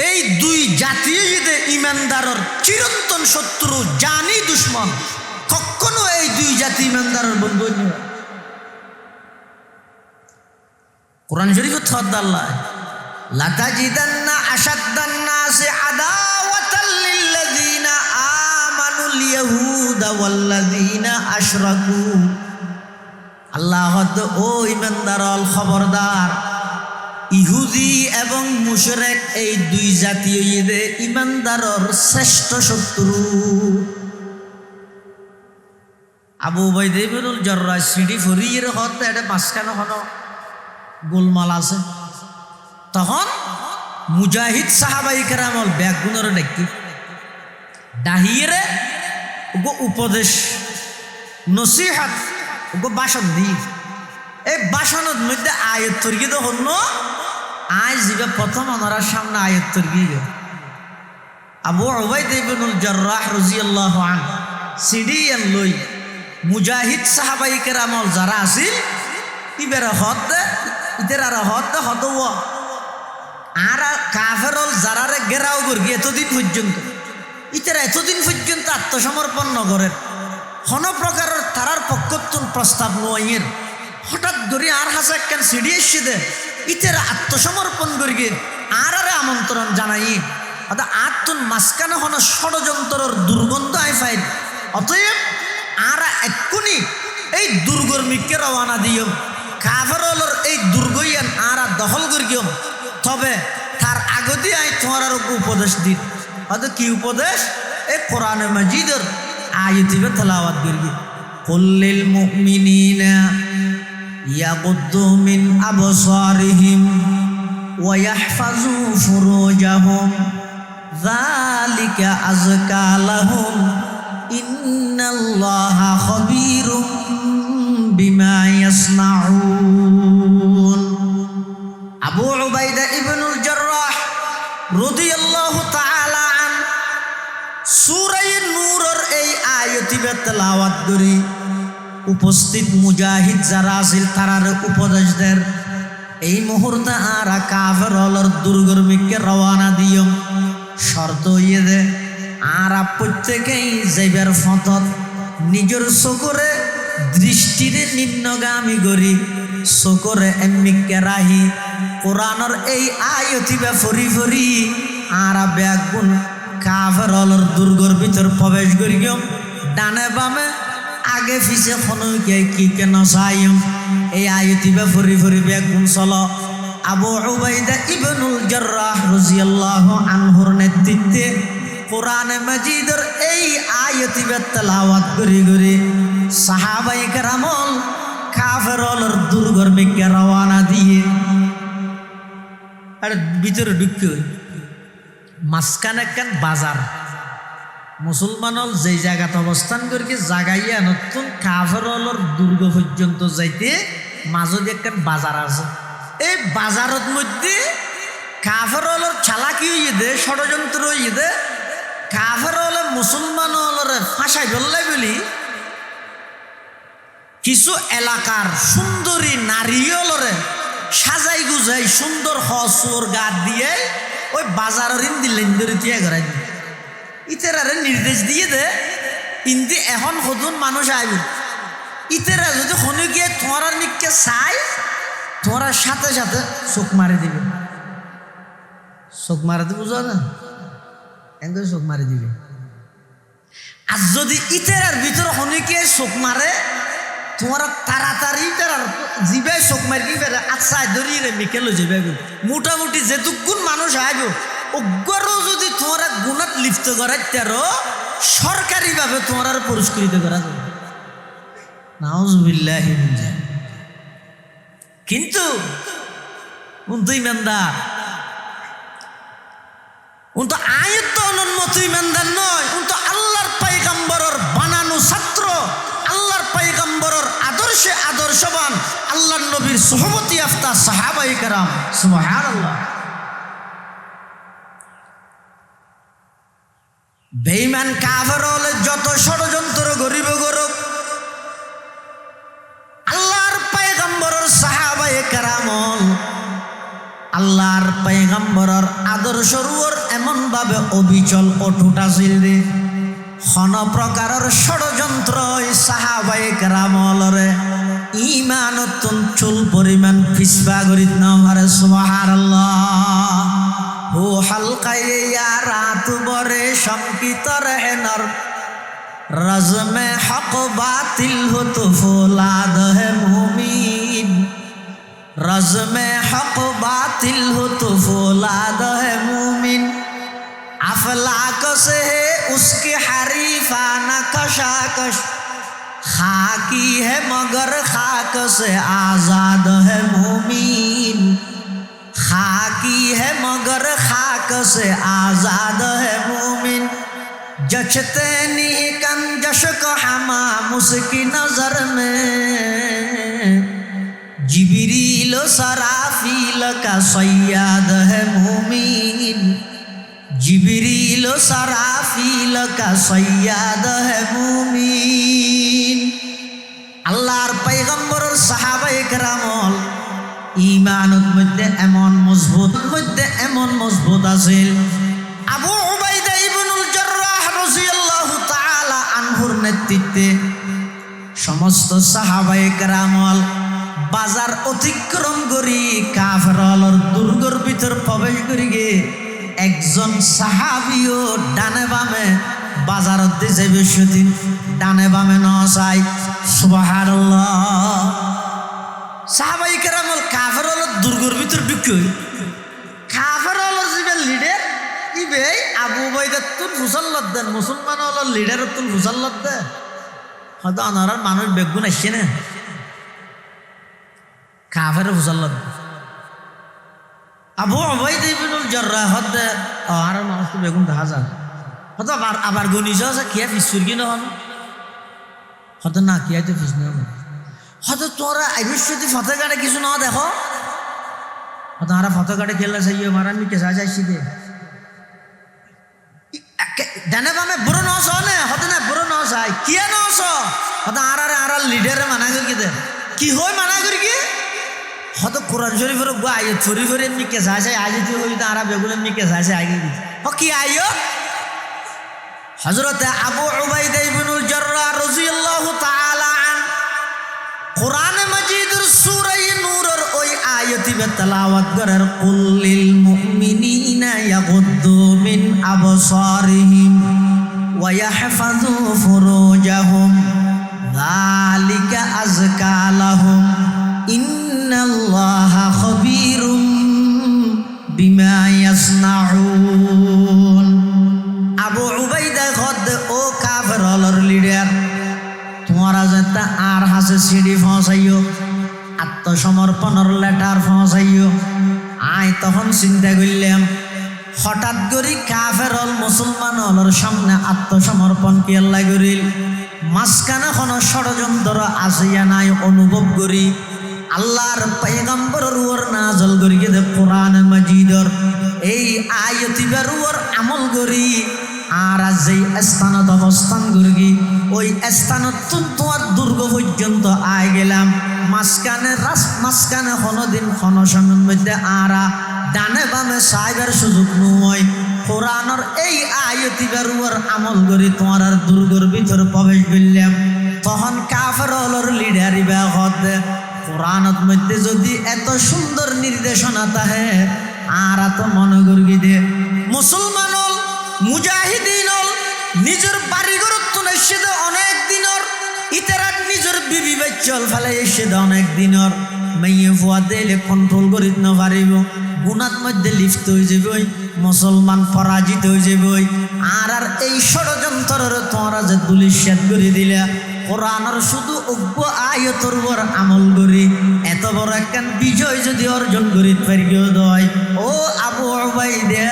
এই দুই জাতীয় ঈদে ইমানদারর চিরন্তন শত্রু জানি দুশ্মন কখনো এই দুই জাতি ইমানদারর বন্ধু নয়। কোরআন শরীফে থদ্দাল্লাহ লাতাজিদান্না আশাদ্দান নাসি আদাওয়াতাল লিল্লাযিনা আমানুল ইয়াহুদা ওয়াল্লাযিনা আশরাকু। আল্লাহ ও ইমানদারল খবরদার ইহুদি এবং মুশরিক এই দুই জাতীয় ঈদে ইমানদারর শ্রেষ্ঠ শত্রু। আবু উবাইদা ইবনুল জাররাহ সিডি ফরিয়ের হতে এটা মাঝখানে হনো গোলমাল আছে তখন মুজাহিদ সাহাবাই কেরামল ব্যাগুনের ডাকি ডাহিয়ে ওগো উপদেশ নসিহাত ওগো বাসন দি এই বাসনের মধ্যে আয়াত তর্কি তো হল আজ দিবে প্রথম ওনার সামনে আয়াত তর্কি আবু উবাইদা ইবনুল জাররাহ রাদিয়াল্লাহু আনহু সিডি লই মুজাহিদ সাহাবাই কেরামল যারা আছিল ইবের হদ ইদের আর হদ হদব আর কাফেরল যারারে গেরাও করি এতদিন পর্যন্ত ইতারা এতদিন পর্যন্ত আত্মসমর্পণ নগরের হন প্রকারের তারার পক্ষতুন প্রস্তাব নয়ের হঠাৎ করে আর হাসা কেন সিডি এসে দে ইতারা আত্মসমর্পণ করি আর আমন্ত্রণ জানাই অর্থাৎ আত্মন মাঝখানে হন ষড়যন্ত্রর দুর্গন্ধ আয় ফাইল অতএব আর এক্ষুনি এই দুর্গর মিককে রওনা দিও কাফেরলর এই দুর্গইয়ান আর দখল করিও তবে তার আগতি আই তোমার উপদেশ দিন হয়তো কি উপদেশ এই কোরআনে মাজিদের আয়াতিবে তেলাওয়াত করি কুল্লিল মুমিনিনা ইয়াগুদ্দু মিন আবসারিহিম ওয়া ইয়াহফাজু ফুরুজাহুম যালিকা আযকা লাহুম ইন্নাল্লাহা খাবীরুম বিমা ইয়াসনাউন। আবু উবাইদা ইবনুল জাররাহ রাদিয়াল্লাহু তাআলা আন সূরা নূরের এই আয়াতিবে তেলাওয়াত করি উপস্থিত মুজাহিদ যারা আছিল তারার উপদেশ দেন এই মুহূর্তে আর কাফেরলর দুর্গর মিকে রওনা দিও শর্ত ইয়ে দে আর প্রত্যেকেই যাইবার ফতত নিজের চকুরে দৃষ্টিরে নিম্নগামী করি চকুরে এমিকে রাহি কোরআনের এই আয়াতিবে ফরি ফরি আর ব্যাগুন কাফেরলর দুর্গর ভিতর প্রবেশ করি ডানে বামে আগে পিছে খনকে কি কেন চাইম এই আয়াতিবে ফরি ফরি ব্যাগুন চলো। আবু উবাইদা ইবনুল জাররাহ রাদিয়াল্লাহু আনহুর নেতৃত্বে কোরআনে মাজিদের এই আয়াতিবে তেলাওয়াত করি করি সাহাবাই কেরামল কাফেরলর দুর্গর মিকে রওনা দিয়ে আর ভিতরে ঢুকে মাঝখানে কেন বাজার মুসলমানল যে জায়গাতে অবস্থান করি জাগাইয়া নতুন কাফেরলর দুর্গ পর্যন্ত যাইতে মাঝে একখান বাজার আছে এই বাজারের মধ্যে কাফেরলর চালাকি হইয়ে দে ষড়যন্ত্র হইয়ে দে কাফেরল মুসলমানলরে ফাঁসাই বললে বলি কিছু এলাকার সুন্দরী নারীলরে সাজাই গুজাই সুন্দর হসুর গাত দিয়ে ওই বাজারের ইন্দি লেন্দরি তিয়া করাই দিয়ে ইতেরারে নির্দেশ দিয়ে দে ইন্দি এখন নতুন মানুষ আইব ইতেরা যদি শনি গিয়ে তোমার নিককে চাই তোমার সাথে সাথে চোখ মারি দিবে চোখ মারাতে বুঝো না এমন চোখ মারি দিবে। আর যদি ইতেরার ভিতরে শনিকে চোখ মারে তোমার তাড়াতাড়ি তার জিবাই চোখ মারি ফেরে আচ্ছা ধরি রে মিকেল যাবে মোটামুটি যেটুকুন মানুষ আইব অজ্ঞরও যদি তোমার গুণাত লিপ্ত করাই তেরো সরকারিভাবে তোমার পুরস্কৃত করা যাবে নাউজুবিল্লাহি মিন যালিক। কিন্তু ইমানদার উনি তো আয়ত্ত অনুন্মত ইমানদার নয়, উনি তো আল্লাহর পয়গম্বরের বানানো ছাত্র, আল্লাহর পয়গম্বরের আদর্শে আদর্শবান, আল্লাহর নবীর সুহবতি আফতা সাহাবায়ে কেরাম। সুবহানাল্লাহ। বেঈমান কাফের হলে যত ষড়যন্ত্র গরিব গরব, আল্লাহর পয়গম্বরের সাহাবায়ে কেরাম আল্লাহর পয়গম্বরের আদর্শর উপর এমন ভাবে অবিচল অটুট আছিল রে, কোন প্রকারের ষড়যন্ত্র সাহাবায়ে কেরামরে ঈমানতুন চুল পরিমাণ পিছপা করিত না পারে। সুবহানাল্লাহ। ও হালকায়ে ইয়া রাত বরে সংকিত রহেনর রজমে হক বাতিল হতো ফোলাদ হে মুমিন, रज़्म हक़ बातिल हो तो फौलाद है मुमिन, अफलाक से है उसके हरीफाना कशाकश, खाकी है मगर खाक से आज़ाद है मुमिन, खाकी है मगर खाक से आज़ाद है मुमिन, जचते नहीं कन जश को हमाम उसकी नज़र में, जिब्रील सराफील का सय्याद है मुमीन, जिब्रील सराफील का सय्याद है मुमीन। আল্লাহর পয়গম্বরের সাহাবায়ে কেরাম ঈমানের মধ্যে এমন মজবুত আছিল। আবু উবাইদা ইবনুল জাররাহ রাদিয়াল্লাহু তাআলা আনহুর নেতৃত্বে সমস্ত সাহাবায়ে কেরাম বাজার অতিক্রম করি কাফেরর দুর্গর ভিতর প্রবেশ করি গে একজন সাহাবীও ডানে বামে বাজারত দিয়ে যাইবে, সেদিন ডানে বামে ন চাই। সুবহানাল্লাহ। সাহাবায়ে কেরাম কাফেরর দুর্গর ভিতর ঢুকে কাফেরর যে লিডার ইবে আবু উবাইদা তুল মুসাল্লাত দেন, মুসলমান হল লিডার তুল মুসাল্লাত দে, হয়তো আনার মানুষ বেগুন আসছে না কাফের মুসাল্লাত। আবু উবাইদা ইবনুল জাররাহ হদে আর মানুষ তো বেগুন দেখা যায়, হয়তো আবার গনিজ আছে কিয়া ফিসুর কি নহন, হয়তো না কিয়া তো ফিস না, হয়তো তোরা আইবিশ্বতী ফতেগাড়ে কিছু না দেখো, হয়তো আর ফতেগাড়ে খেলা চাইয়ে মারা আমি কেসা যাইছি দে ডানে বামে বুড়ো নস নে, হয়তো না বুড়ো নস আই কিয়া নস, হয়তো আর লিডারে মানা করি দে কি হয় মানা করি কি, হয়তো কোরআন শরীফের আয়ত শরীফের এমনি কেসা আছে আগে তুই হইতো আর বেগুন এমনি কেসা আছে আগে কি আয়ত। হযরত আবু উবাইদা ইবনুল জাররাহ রাদিয়াল্লাহু তাআলা আন কোরআন মাজিদের সূরা নূরের ওই আয়াতি তেলাওয়াত করার কুল লিল মুমিনিনা ইয়াগুদ্দু মিন আবসারিহিম ওয়া ইয়াহফাযু ফুরুজাহুম যালিকা আযকা লাহুম ইন্নাল্লাহা খাবীরুম বিমা ইয়াসনাউন। আবু উবাইদা খদ ও কাফেরর লিডার, তোমারা যেটা আর হাসে সিঁড়ি পৌঁছাইও, আত্মসমর্পণের লেটার পৌঁছাইও। আয় তখন চিন্তা করলাম হঠাৎ করে কাফেরল মুসলমান হলর সামনে আত্মসমর্পণ কি আল্লাহ করিল, মাঝখানে কোনো ষড়যন্ত্র আসিয়া নাই অনুভব করি আল্লাহর পয়গম্বরের উপর নাযিল করি দে কোরআন মাজিদর এই আয়াতিবার উপর আমল করি, আর যেই স্থানত অবস্থান করি ওই স্থানত তোমার দুর্গ পর্যন্ত আয় গেলাম, মাঝখানে কোনোদিন কোনো সময়ের মধ্যে আরা ডানে বামে সাইবার সুযোগ নয়, কোরআনের এই আয়াতিবার উপর আমল করি তোমার আর দুর্গর ভিতর প্রবেশ করলাম। তখন কাফেরর লিডারি বাগত কোরআনত মধ্যে যদি এত সুন্দর নির্দেশনা তাহে আর তো মনে করি দে মুসলমান হল মুজাহিদিন হল নিজের বাড়িঘর তো এসে অনেক দিনর ইতারাত নিজের বিবি বাচ্চল ফেলে এসে অনেক দিনর মেয়ে ফুয়া দিলে কন্ট্রোল করিত না পারিব, গুণাত মধ্যে লিপ্ত হয়ে যাবে, মুসলমান পরাজিত হয়ে যাবে। আর এই ষড়যন্ত্রের তোমরা যে দুলিশ্বাদ করে দিলে কোরআনের শুধু অজ্ঞ আয়াতের উপর আমল করি এত বড় একখান বিজয় যদি অর্জন করিতে পারি দয় ও আবু উবাইদা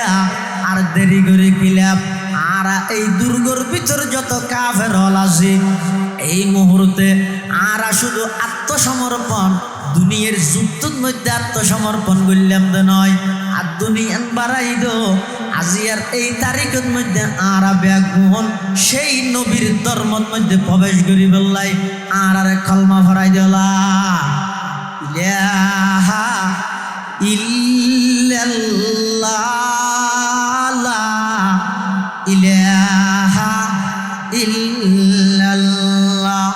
আর দেরি করে কিলাম আর এই দুর্গর ভিতর যত কাফের হল আছে এই মুহূর্তে আর শুধু আত্মসমর্পণ দুনিয়ার যুদ্ধের মধ্যে আত্মসমর্পণ করলাম তো নয় আর দুনিয়ান বাড়াই দো আজিয়ার এই তারিখের মধ্যে আর ব্যাগুহন সেই নবীর ধর্মের মধ্যে প্রবেশ করি বললাই আর কলমা ভরাই দিলা ইলাহা ইল্লাল্লাহ লা ইলাহা ইল্লাল্লাহ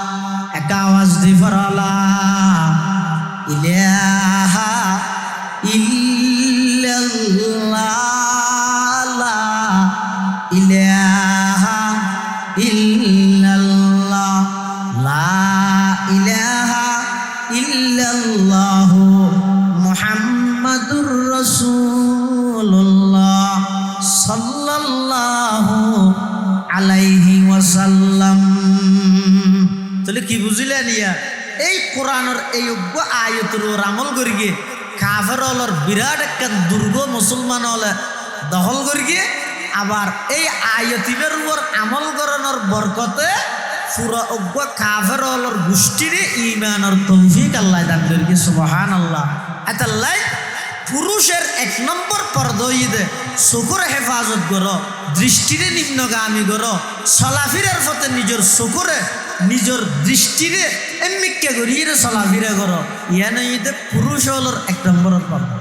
এক আওয়াজ দি ফরালা ইলাহা ইল্লাল্লাহ লা ইলাহা ইল্লাল্লাহ লা ইলাহা ইল্লাল্লাহু মুহাম্মাদুর রাসূলুল্লাহ সাল্লাল্লাহু আলাইহি ওয়াসাল্লাম। তাহলে কি বুঝিলেন ইয়া এই কোরআনের এই অজ্ঞ আয়াতের ওর আমল করি গিয়ে কাফের হলর বিরাট একটা দুর্গ মুসলমান হলে দখল করি গিয়ে আবার এই আয়াতিবের উপর আমল করানোর বরকতে পুরো অজ্ঞ কাফের হলর গোষ্ঠীরে ইমানের তৌফিক আল্লাহ দান করি গিয়ে সুবহানাল্লাহ। আল্লাহ পুরুষের এক নম্বর পর্দইদে চকুর হেফাজত করো দৃষ্টিরে নিম্নগামী করো চলাফিরার পথে নিজের চকুরে নিজের দৃষ্টিরে এমনিকে করিয়ে চলাফিরা করো ইয়া নইতে পুরুষ হলোর এক নম্বরের পর্দা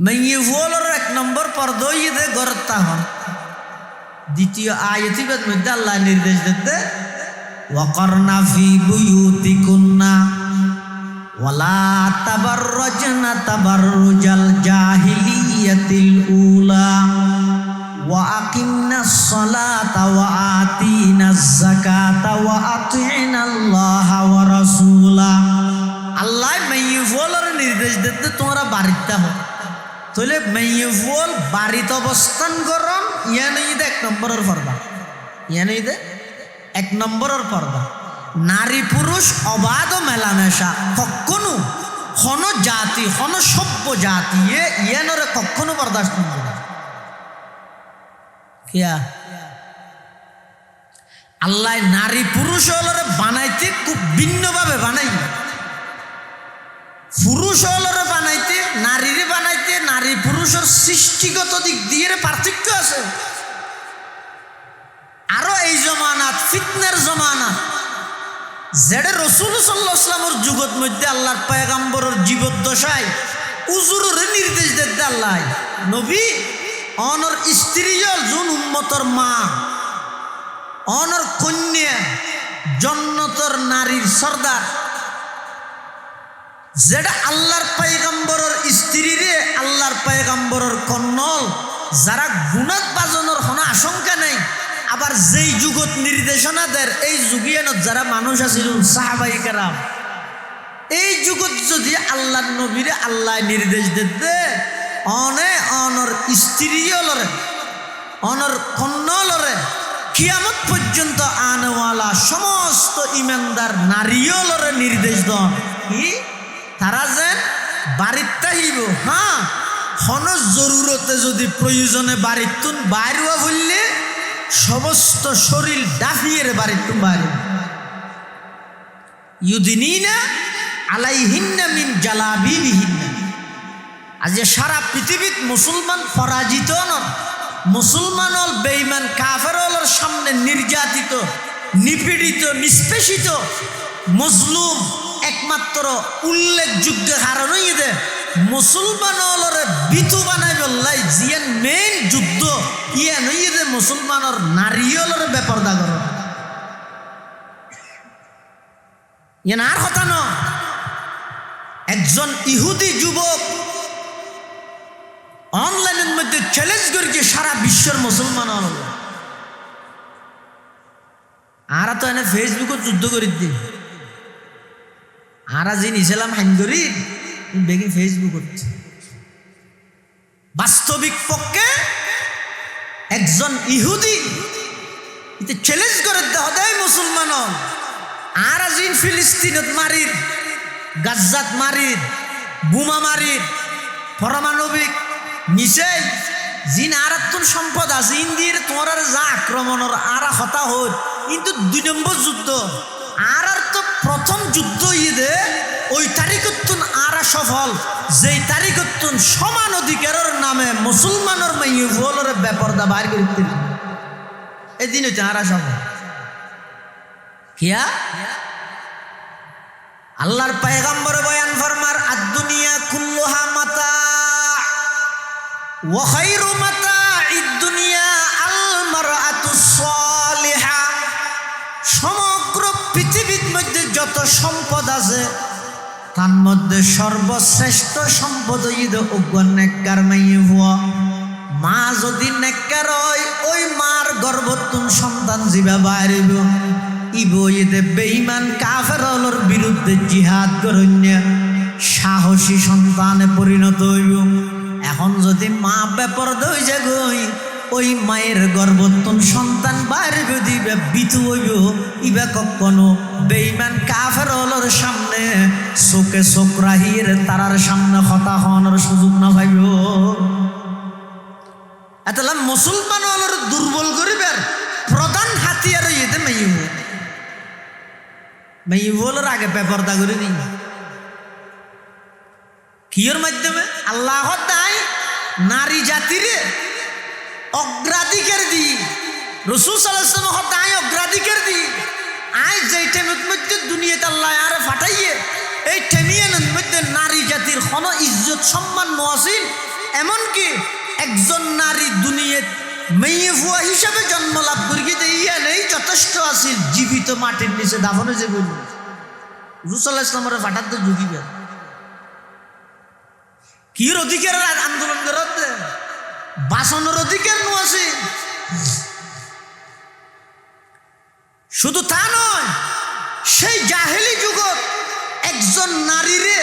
মেয়ে হলোর এক নম্বর পর্দইদে গরতা হন। দ্বিতীয় আয়াতিবের মধ্যে আল্লাহ নির্দেশ দিতে ওয়াকরনা ফি বুয়ুতিকুন্না ওয়ালা তাবাররাজনা তাবাররুজাল জাহিলিয়াতিল উলা ওয়া আকিমনাস সালাতা ওয়া আতিনাজ যাকাতা ওয়া আতিনাল্লাহা ওয়া রাসূলা। আল্লাহ মেয়ে বলার নির্দেশ দিতে তোমরা বাড়িতে হও তাহলে মেয়ে বল বাড়িতে অবস্থান করন ইয়া নেই এক নম্বরের পর্দা ইয়া নেই এক নম্বরের পর্দা। নারী পুরুষ অবাধ মেলামেশা কখনো হন জাতি হন সভ্য জাতি ইয়ানরে কখনো বরদাস্ত করবে না। কিয়া আল্লাহ নারী পুরুষ হলরে বানাইতে খুব ভিন্নভাবে বানাই পুরুষ হলরে বানাইতে নারীরে বানাইতে নারী পুরুষের সৃষ্টিগত দিক দিয়ে পার্থক্য আছে। আরো এই জমানাত ফিতনার জমানাত যেটা রসুল সাল্লাল্লাহু আলাইহি ওয়াসাল্লামের যুগত মধ্যে আল্লাহর পয়গম্বরের জীবদ্দশায় উজুরের নির্দেশ দিতে আল্লাহ নবী অনর স্ত্রী জুন উম্মতর মা অনর কন্যা জন্নতর নারীর সর্দার যেটা আল্লাহর পয়গম্বরের স্ত্রীরে আল্লাহর পয়গম্বরের কন্নল যারা গুনাহ বাজনের কোনো আশঙ্কা নেই। আবার যেই যুগত নির্দেশনা দেয় এই যুগিয়ানত যারা মানুষ আছিল সাহাবাই কেরাম এই যুগত যদি আল্লাহ নবীরে আল্লাহ নির্দেশ দিতে অনে অনর স্ত্রী লরে অনর কন্যলরে কিয়ামত পর্যন্ত আনওয়ালা সমস্ত ইমানদার নারীও লরে নির্দেশ দেন কি তারা যেন বাড়ির তাইব হ্যাঁ হন জরুরতে যদি প্রয়োজনে বাড়ির তুন বাইরুয়া বললে সমস্ত শরীর ডাফিয়ে বাড়ির তুন বাইরে ইউদিনিনা আলাইহিন্না মিন জালাবিবিহিন্না। আজ সারা পৃথিবীত মুসলমান পরাজিত নন মুসলমান হল বেঈমান কাফের হলর সামনে নির্যাতিত নিপীড়িত নিষ্পেষিত মজলুম একমাত্র উল্লেখযোগ্য কারণ ইদে মুসলমান হলরে বিতু বানাই বললাই জিয়ান মেইন যুদ্ধ ইয়ে নইদে মুসলমানের নারী হলরে বেপরদা কর ইয়ে আর কথা ন। একজন ইহুদি যুবক অনলাইনের মধ্যে চ্যালেঞ্জ করেছে সারা বিশ্বের মুসলমান হল আরা তো এনে ফেসবুকে যুদ্ধ করে দিই আরা যে ইসলাম হাইন করি বেগিন ফেসবুক হচ্ছে বাস্তবিক পক্ষে একজন ইহুদি চ্যালেঞ্জ করে দেয় মুসলমান আর আজিন ফিলিস্তিনত মারির গাজ্জাত মারির বোমা মারির পারমাণবিক মিসাইল জিন আরাত্তুন সম্পদ আছে ইন্দির তোমার যা আক্রমণের আরা হতা হই কিন্তু 2 নম্বর যুদ্ধ আর তো প্রথম যুদ্ধ ঈদে ওই তারিখতুন আরা সফল যেই তারিখতুন সমান অধিকারের নামে মুসলমানের মাইয়ে বলরে বেপরদা বাইর করতে এই দিন হচ্ছে আরা সফল কিয়া আল্লাহর পয়গম্বর বয়ান ফরমার আদ-দুনিয়া কুল্লুহা মাতা ওয়া খায়রু মাতা'id দুনিয়া আল মারআতুস সালিহা সমগ্র পৃথিবীর মধ্যে যত সম্পদ আছে তার মধ্যে সর্বশ্রেষ্ঠ সম্পদ ঈদ নেককার মাইয়ে হওয়া মা যদি নেককার হয় ওই মার গর্ভতুন সন্তান জিবা বাইরেব ইবইতে বেঈমান কাফেরদের বিরুদ্ধে জিহাদ করন্যা সাহসী সন্তানে পরিণত হইব এখন যদি মা বেপরদা হই যাগই ওই মায়ের গর্ভতুন সন্তান বাইরে দিবে বিতু হইব ইবা কখনো বেঈমান কাফেরদের সামনে চোখে চোখ রাহির তারার সামনে হতা হওয়ার সুযোগ না পাইব এতলা মুসলমান হলর দুর্বল করিবার প্রধান হাতিয়ার ইয়েতে মেইবলের আগে বেপরদা করে দিই কিয়ের মাধ্যমে আল্লাহ তাই নারী জাতিরে অগ্রাধিকার দিই রাসূল সাল্লাল্লাহু আলাইহি ওয়াসাল্লাম তাই অগ্রাধিকার দিই আজ যেই টাইমের মধ্যে দুনিয়াতে আল্লাহ আর ফাটাইয়ে এই টাইমের মধ্যে নারী জাতির কোনো ইজ্জত সম্মান নসিল এমনকি একজন নারী দুনিয়াত মেয়ে ফুয়া হিসাবে জন্ম লাভ করিতে ইয়া নেই যথেষ্ট আছে জীবিত মাটির নিচে দাফন যে বলি রাসূল সাল্লাল্লাহু আলাইহি ওয়াসাল্লামের ফাটাতে যুগিবে কির অধিকারের আন্দোলন করতে বাসনের অধিকার আছে শুধু তা নয় সেই জাহেলি যুগত একজন নারীরে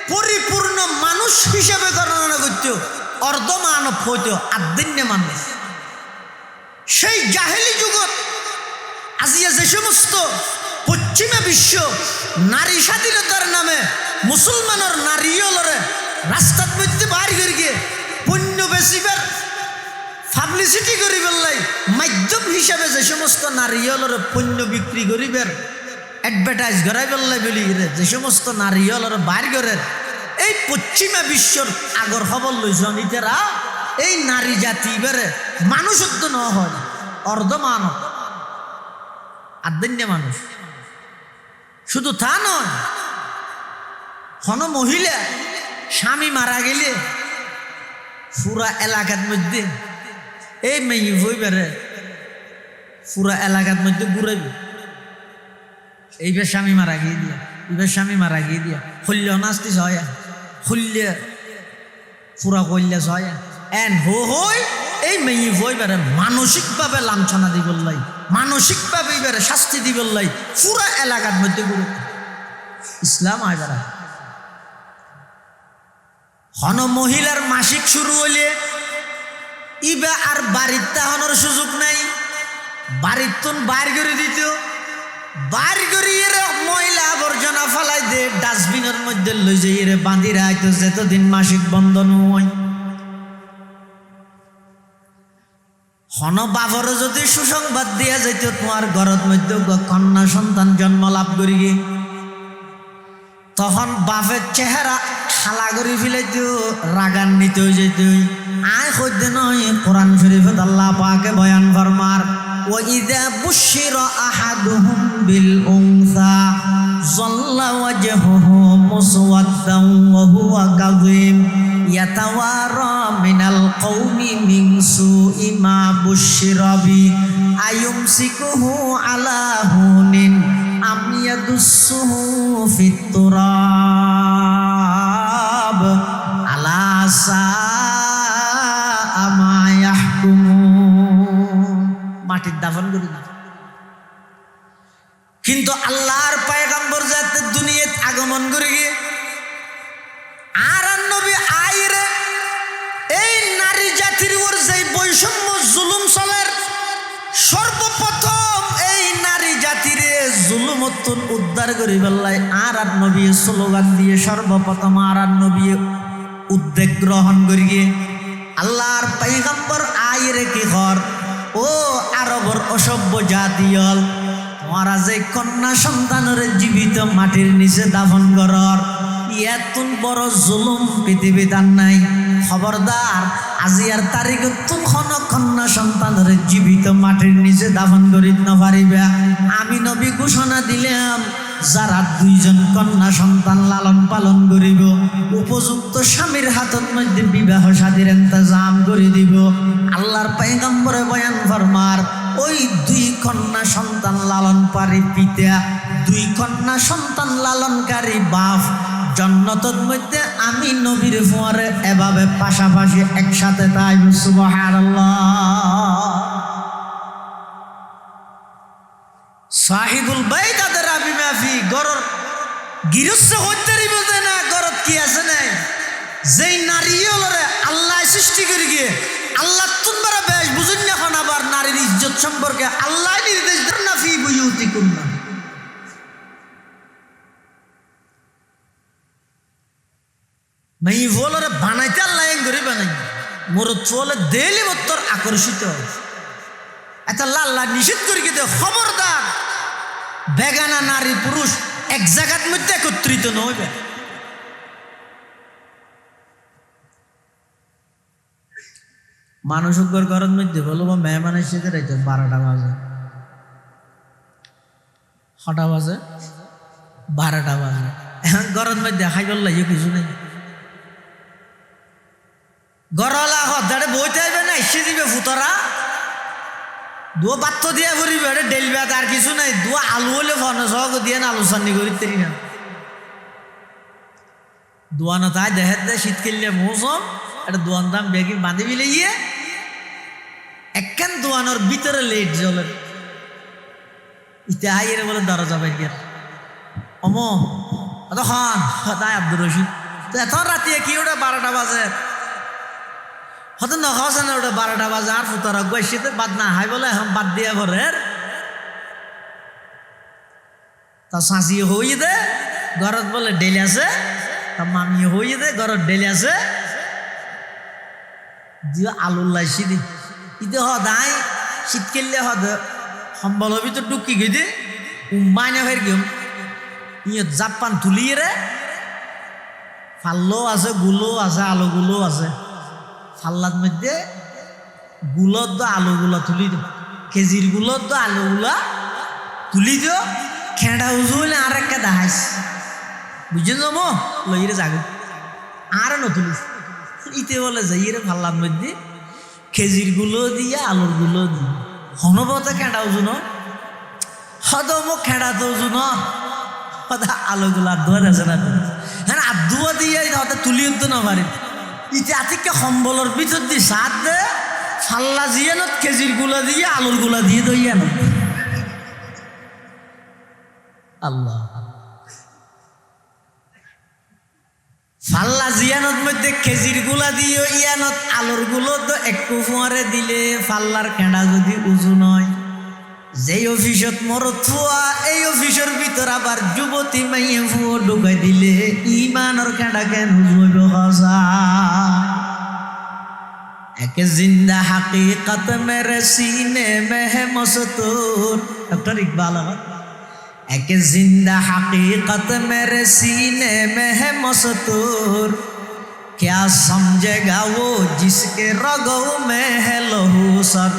পরিপূর্ণ মানুষ হিসেবে গণনা করত অর্ধ মানব হইত আদিন্য মানুষ সেই জাহেলি যুগত আজিয়া যে সমস্ত পশ্চিমা বিশ্ব নারী স্বাধীনতার নামে মুসলমানের নারীলরে রাস্তার মধ্যে বাইর করে গিয়ে পণ্য বেচিবার পাবলিসিটি করিবার লাই মাধ্যম হিসাবে যে সমস্ত নারীলরে পণ্য বিক্রি করিবার অ্যাডভার্টাইজ করাইবার লাই বলি যে সমস্ত নারীলরে বাইর করে এই পশ্চিমা বিশ্বর আগর খবর লইছেন ইতারা এই নারী জাতি এবারে মানুষত্ব ন হয় অর্ধ মানব আদিন্য মানুষ শুধু তা নয় কোন মহিলা স্বামী মারা গেলে পুরা এলাকার মধ্যে এই মেয়ে বইবারে পুরা এলাকার মধ্যে ঘুরাইবে এইবার স্বামী মারা গিয়ে দিয়া এবার স্বামী মারা গিয়ে দিয়া হল্য নাস্তি সয়া হল্য পুরা কল্যা সয়া এন হই এই মেয়ে বইবারে মানসিকভাবে লাঞ্ছনা দিবল্লাই মানসিকভাবে এবারে শাস্তি দিবল্লাই পুরা এলাকার মধ্যে ঘুরে ইসলাম আইবার হন মহিলার মাসিক শুরু হইলে ইবা আর বাড়ির তাহানোর সুযোগ নাই বাড়ির তুন বাইর করে দিত বাইর করিয়ে ময়লা আবর্জনা ফালাই দে ডাস্টবিনের মধ্যে লই যাই রে বাঁধি রাখতো যতদিন মাসিক বন্ধন হয় হন বাবর যদি সুসংবাদ দিয়া যাইত তোমার ঘরের মধ্যে কন্যা সন্তান জন্ম লাভ করি তখন বাপের চেহারা খালা করে ফেলাইতো রাগান্বিত হয়ে যেত আয় কইতে নয় কোরআন শরীফে আল্লাহ পাকে বয়ান ফরমার ওয়াইদা বুশিরা আহাদুহুম বিল উনসা যাল্লা ওয়াজহুহু মুসওয়াদ্দান ওয়া হুয়া কাযীম ইয়াতাওয়ারা মিনাল কওমি মিন সুই মা বুশিরা বি আয়ুমসিকুহু আলা হুনিন আম ইয়াদুসসুহু ফিত তুরাব আলা সাআ মা ইয়াহকুমুন মাটির দাফন করে দিল কিন্তু আল্লাহর পয়গম্বর জাতে দুনিয়াত আগমন করে গিয়ে আর নবী আইরে এই নারী জাতির ওর যে বৈষম্য জুলুম চলের সর্বপ্রথম এই নারী জাতিরে জুলুমতুন উদ্ধার করি বেল্লাই আর নবী স্লোগান দিয়ে সর্বপ্রথম আর নবী উদ্যোগ গ্রহণ করিয়ে আল্লাহর পয়গম্বর আইরে কি কর ও আরবর অসভ্য জাতিয়ল তোমরা যে কন্যা সন্তানের জীবিত মাটির নিচে দাফন করর এতুন বড় জুলুম পৃথিবীতে আর নাই। খবরদার আজিয়ার তারিখে তুখন কন্যা সন্তানের জীবিত মাটির নিচে দাফন করিত না পারিবা। আমি নবী ঘোষণা দিলাম যারা দুইজন কন্যা সন্তান লালন পালন করিব উপযুক্ত স্বামীর হাতত মধ্যে বিবাহ শাদীর ইন্তজাম করে দিব। আল্লাহর পয়গম্বরে বয়ান ফরমার ওই দুই কন্যা সন্তান লালন পারি পিতা দুই কন্যা সন্তান লালনকারী বাপ জান্নাতের মধ্যে আমি নবীর ফুয়ারে এভাবে পাশাপাশি একসাথে তাই সুবহানাল্লাহ। সাহিবুল বাইত আদের আবি মাফি গরর গিরস্ত হইতেরি বলতে না গরত কি আছে নাই যেই নারী হলরে আল্লাহ সৃষ্টি করে গিয়ে আল্লাহ তুমরা বেশ বুঝুন এখন আবার নারীর ইজ্জত সম্পর্কে আল্লাহ নির্দেশ দেন না ফি বুয়ুতিকুন্না মেয়ে বলরে বানাইতে আল্লাহ করে বানাই মোর চলে দেলি বত্তর আকর্ষিত এটা আল্লাহ নিষেধ করে গিয়ে খবরদার বেগানা নারী পুরুষ এক জায়গার মধ্যে একত্রিত নইবে। মানুষ ঘরের মধ্যে বলবো মেহমানের সাথে রাইতে 12টা বাজে 6টা বাজে 12টা বাজে এখন ঘরের মধ্যে খাইবার লাগে কিছু নেই গরলা হদারে বইতে আইবে না এসে দিবে ফুতরা দুয়া বাত্ত দিয়া করিবে এটা ডেলবে আর কিছু নাই দুয়া আলু হলে ফনে সহ দিয়ে না আলু সান্নি করি তেরি না দোয়ানো তাই দেহের দে শীত কিনলে মৌসুম এটা দোয়ান দাম বেগি বাঁধি বিলে গিয়ে একখান দোয়ানোর ভিতরে লেট জলে ইতে হাইয়ের বলে দরজা বাইকের অমো তখন তাই আব্দুর রশিদ তো এখন রাতে কি ওটা 12টা বাজে হয়তো নখাওয়া না ওটা 12টা বাজে আর ফুতরা গৈশিতে বাদ না হাই বলে এখন বাদ দিয়া ঘরের তা শাঁসি হই দে ঘরত বলে ডেলি আছে তা মামি হই দে ঘরত ডেলি আছে দিয়ে আলুর লাইছি দি ইতে হদাই শীত কিনলে হদ সম্বল হবি তো ডুকি গই দে উম্মাইনা ফের গেম ইয়ে জাপান তুলিয়ে রে ফাল্লো আছে গুলো আছে আলুগুলো আছে ফাল্লার মধ্যে গুলোর তো আলুগুলা তুলি দিও কেজির গুলোর তো আলুগুলা তুলি দিও খেঁড়া উজু হলে আর একটা দেখাইস বুঝে যাবো লইরে যাবে আর নতুলিস ইতে বলে যাই রে ফাল্লার মধ্যে খেজির গুলো দিয়ে আলুর গুলো দিয়ে হনবতে খেঁড়া উজু ন হদ মোক খেঁড়া তো উজু ন হদা আলুগুলা ধোয়া আছে না হ্যাঁ আদুয়া দিয়ে হতে তুলিও তো না পারি ইতে আতিকে সম্বলের ভিতর দিয়ে সাত দে ফাল্লা জিয়ানত কেজির গুলা দিয়ে আলুর গুলা দিয়ে দইয়ানো আল্লাহ ফাল্লা জিয়ানত মধ্যে কেজির গুলা দিয়ে ইয়ানত আলুর গুলো তো একটু ফুয়ারে দিলে ফাল্লার কেঁড়া যদি উজু নয় যেই অফিসত মরত ফুয়া এই অফিসের ভিতর আবার যুবতী মাইয়ে ফুয়া ঢুকাই দিলে ইমানের কেঁড়া কেন উজুইব হসা এক জিন্দা হাকিকত মেরে সিনে মে হে মসতুর ডক্টর ইকবাল এক জিন্দা হাকিকত মেরে সিনে মে হে মসতুর क्या समझेगा वो जिसके रगों में है लहू सर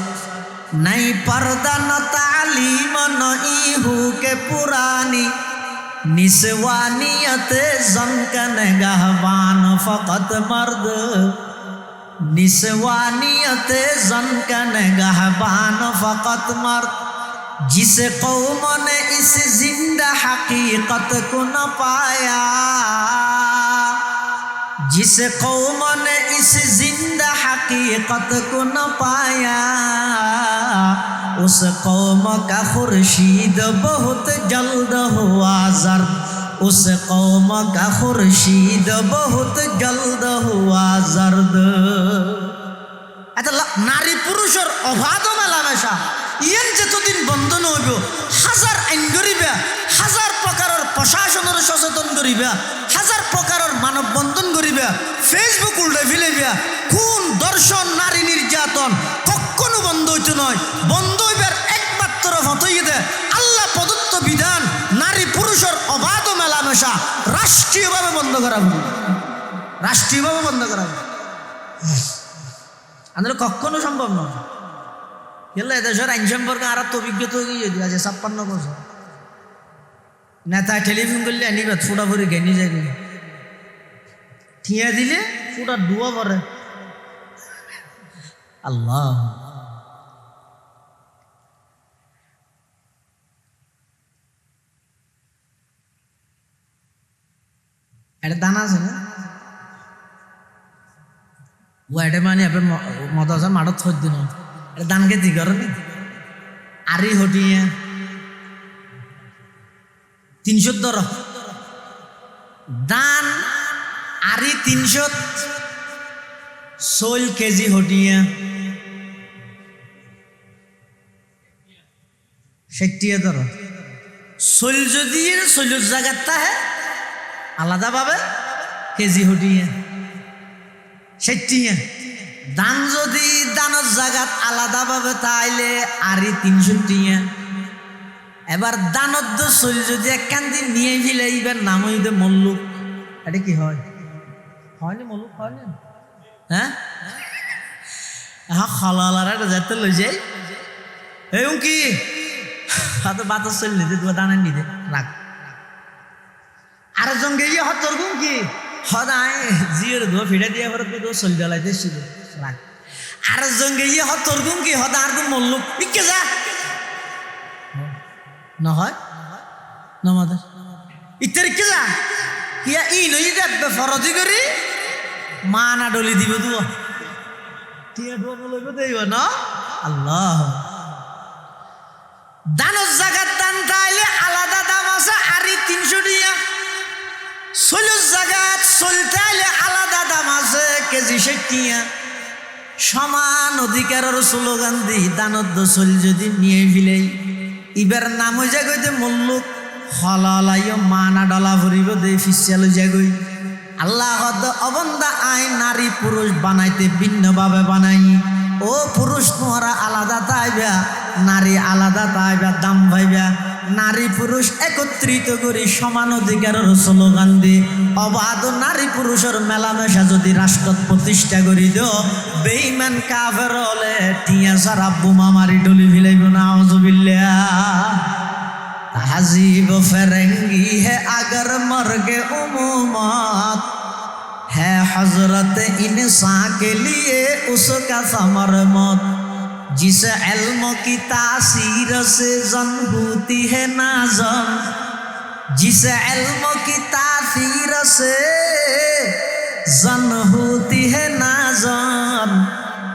नहीं पर्दा न तालीम न ईहू के पुरानी निस्वानियत जन का निगाहबान फकत मर्द निस्वानियत जन का निगाहबान फकत मर्द जिस कौम ने इस जिंदा हकीकत को न पाया जिस कौम ने इस जिंदा हकीकत को न पाया उस कौम का खुर्शीद बहुत जल्द हुआ जर्द उस कौम का खुर्शीद बहुत जल्द हुआ जर्द नारी पुरुषर अभाद मेलामेशा ইয়েন যতদিন বন্ধ নহইব হাজার আইন করিবা হাজার প্রকারের প্রশাসনের সচেতন করিবা হাজার প্রকারের মানব বন্ধন করিবা করবে, ফেসবুক উল্টে ফেলেবে। খুন, ধর্ষণ, নারী নির্যাতন কখনো বন্ধ হইতে নয়। বন্ধ হইবার একমাত্র হতই দে আল্লাহ প্রদত্ত বিধান, নারী পুরুষের অবাধ মেলামেশা রাষ্ট্রীয়ভাবে বন্ধ করা হবে, রাষ্ট্রীয়ভাবে বন্ধ করা হবে। আমাদের কখনো সম্ভব নয়। গেলে এদেশের আইন সম্পর্কে আর তো অভিজ্ঞতা হয়ে গিয়ে আছে 56 বছর। নেতায় টেলিফোন করলে আনিবা ফুটা ভরে ঘেনি যাবে, ঠিয়া দিলে ফুটা ডুয়া পরে। আল্লাহ, এটা দানা আছে না, ও এটা মানে আপনার মদাসার মাঠত থৈ দিন, এটা দান খেতি করে নি। আরি হটিয়ে 300 ধর দান, আরি 300 সোল কেজি হটিয়ে 60 ধর সোল। যদি সোলের জায়গাটা হে আলাদাভাবে কেজি হটিয়ে 60। দান যদি দানের জায়গাত আলাদাভাবে তাইলে আরি 300 টিয়া। এবার দানত চল যদি একখান দিন নিয়ে ফেলে এইবার নাম হইতে মল্লুক, এটা কি হয়? হয়নি মল্লুক, হয়নি? হ্যাঁ, খালালারা যেতে লই যাই এরকম কি হাতে বাতাস চল নিতে, তোমার দানের নিতে রাখ। আর জঙ্গে গিয়ে হতর গুম কি হদায় জিয়ের ধোয়া ফিরে দিয়ে এবার চল জ্বালাইতে ছিল রাখ। আর জঙ্গে গিয়ে হতর গুম কি হদা আর গুম মল্লুক ইকে যা নহয় নমাদের ইত্যাদি যা কিয়া ই নই যাবে ফরজি করি মা না ডলি দিব দুয়া টিয়া ডুয়া লইব দেব না। আল্লাহ, দানের জায়গার দান তাইলে আলাদা দাম আছে, আরি 300 টিয়া। সোলের জায়গাত চলতে আলাদা দাম আছে, কেজি 60। সমান অধিকারের স্লোগান দি দানত চল যদি নিয়ে ফিলেই ইবার নাম হয়ে যায় গইতে মল্লুক হলালাইও মানা ডলা ভরিব দে ফিসাল যাগই। আল্লাহ অবন্দা আই নারী পুরুষ বানাইতে ভিন্নভাবে বানাই। ও পুরুষ তোমরা আলাদা তাইবা, নারী আলাদা তাইবা, দাম ভাইবা। নারী পুরুষ একত্রিত করি সমান অধিকারের স্লোগান দি অবাধ নারী পুরুষের মেলামেশা যদি রাষ্ট্র প্রতিষ্ঠা করি দিও, বেঈমান কাফের হলে টিয়া সারা বোমা মারি ডলি ফিলাইব না। আউযুবিল্লাহ। तहजीब फरंगी है अगर मर्गे उम्मत है, हजरत इंसान के लिए उसका समर मौत। जिस इल्म की तासीर से जन होती है नाज़न, जिस इल्म की तासीर से जन होती है नाज़न,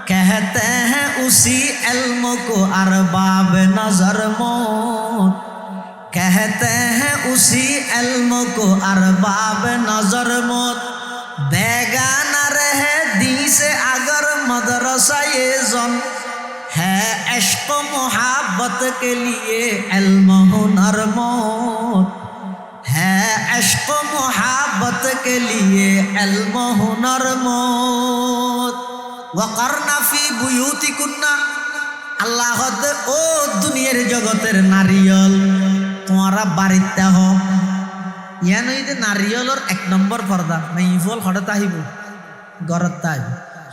कहते हैं उसी इल्म को अरबाब नजर मौत। कहते हैं उसी इल्म को अरबाब नजर मौत। बेगाना रहे दी से अगर मदरसा ये जन है, इश्क मोहब्बत के लिए इल्म हुनर मौत है, इश्क मोहब्बत के लिए इल्म हुनर मौत। वक़रना फी बुयूतिकुन्ना, আল্লাহ ও দুনিয়ার জগতের নারিয়ল তোমারা বাড়িতে হ। ইয়ান হইতে নারিয়লর 1 নম্বর পর্দা নাই ফল হঠাৎ আহিব ঘরত তাই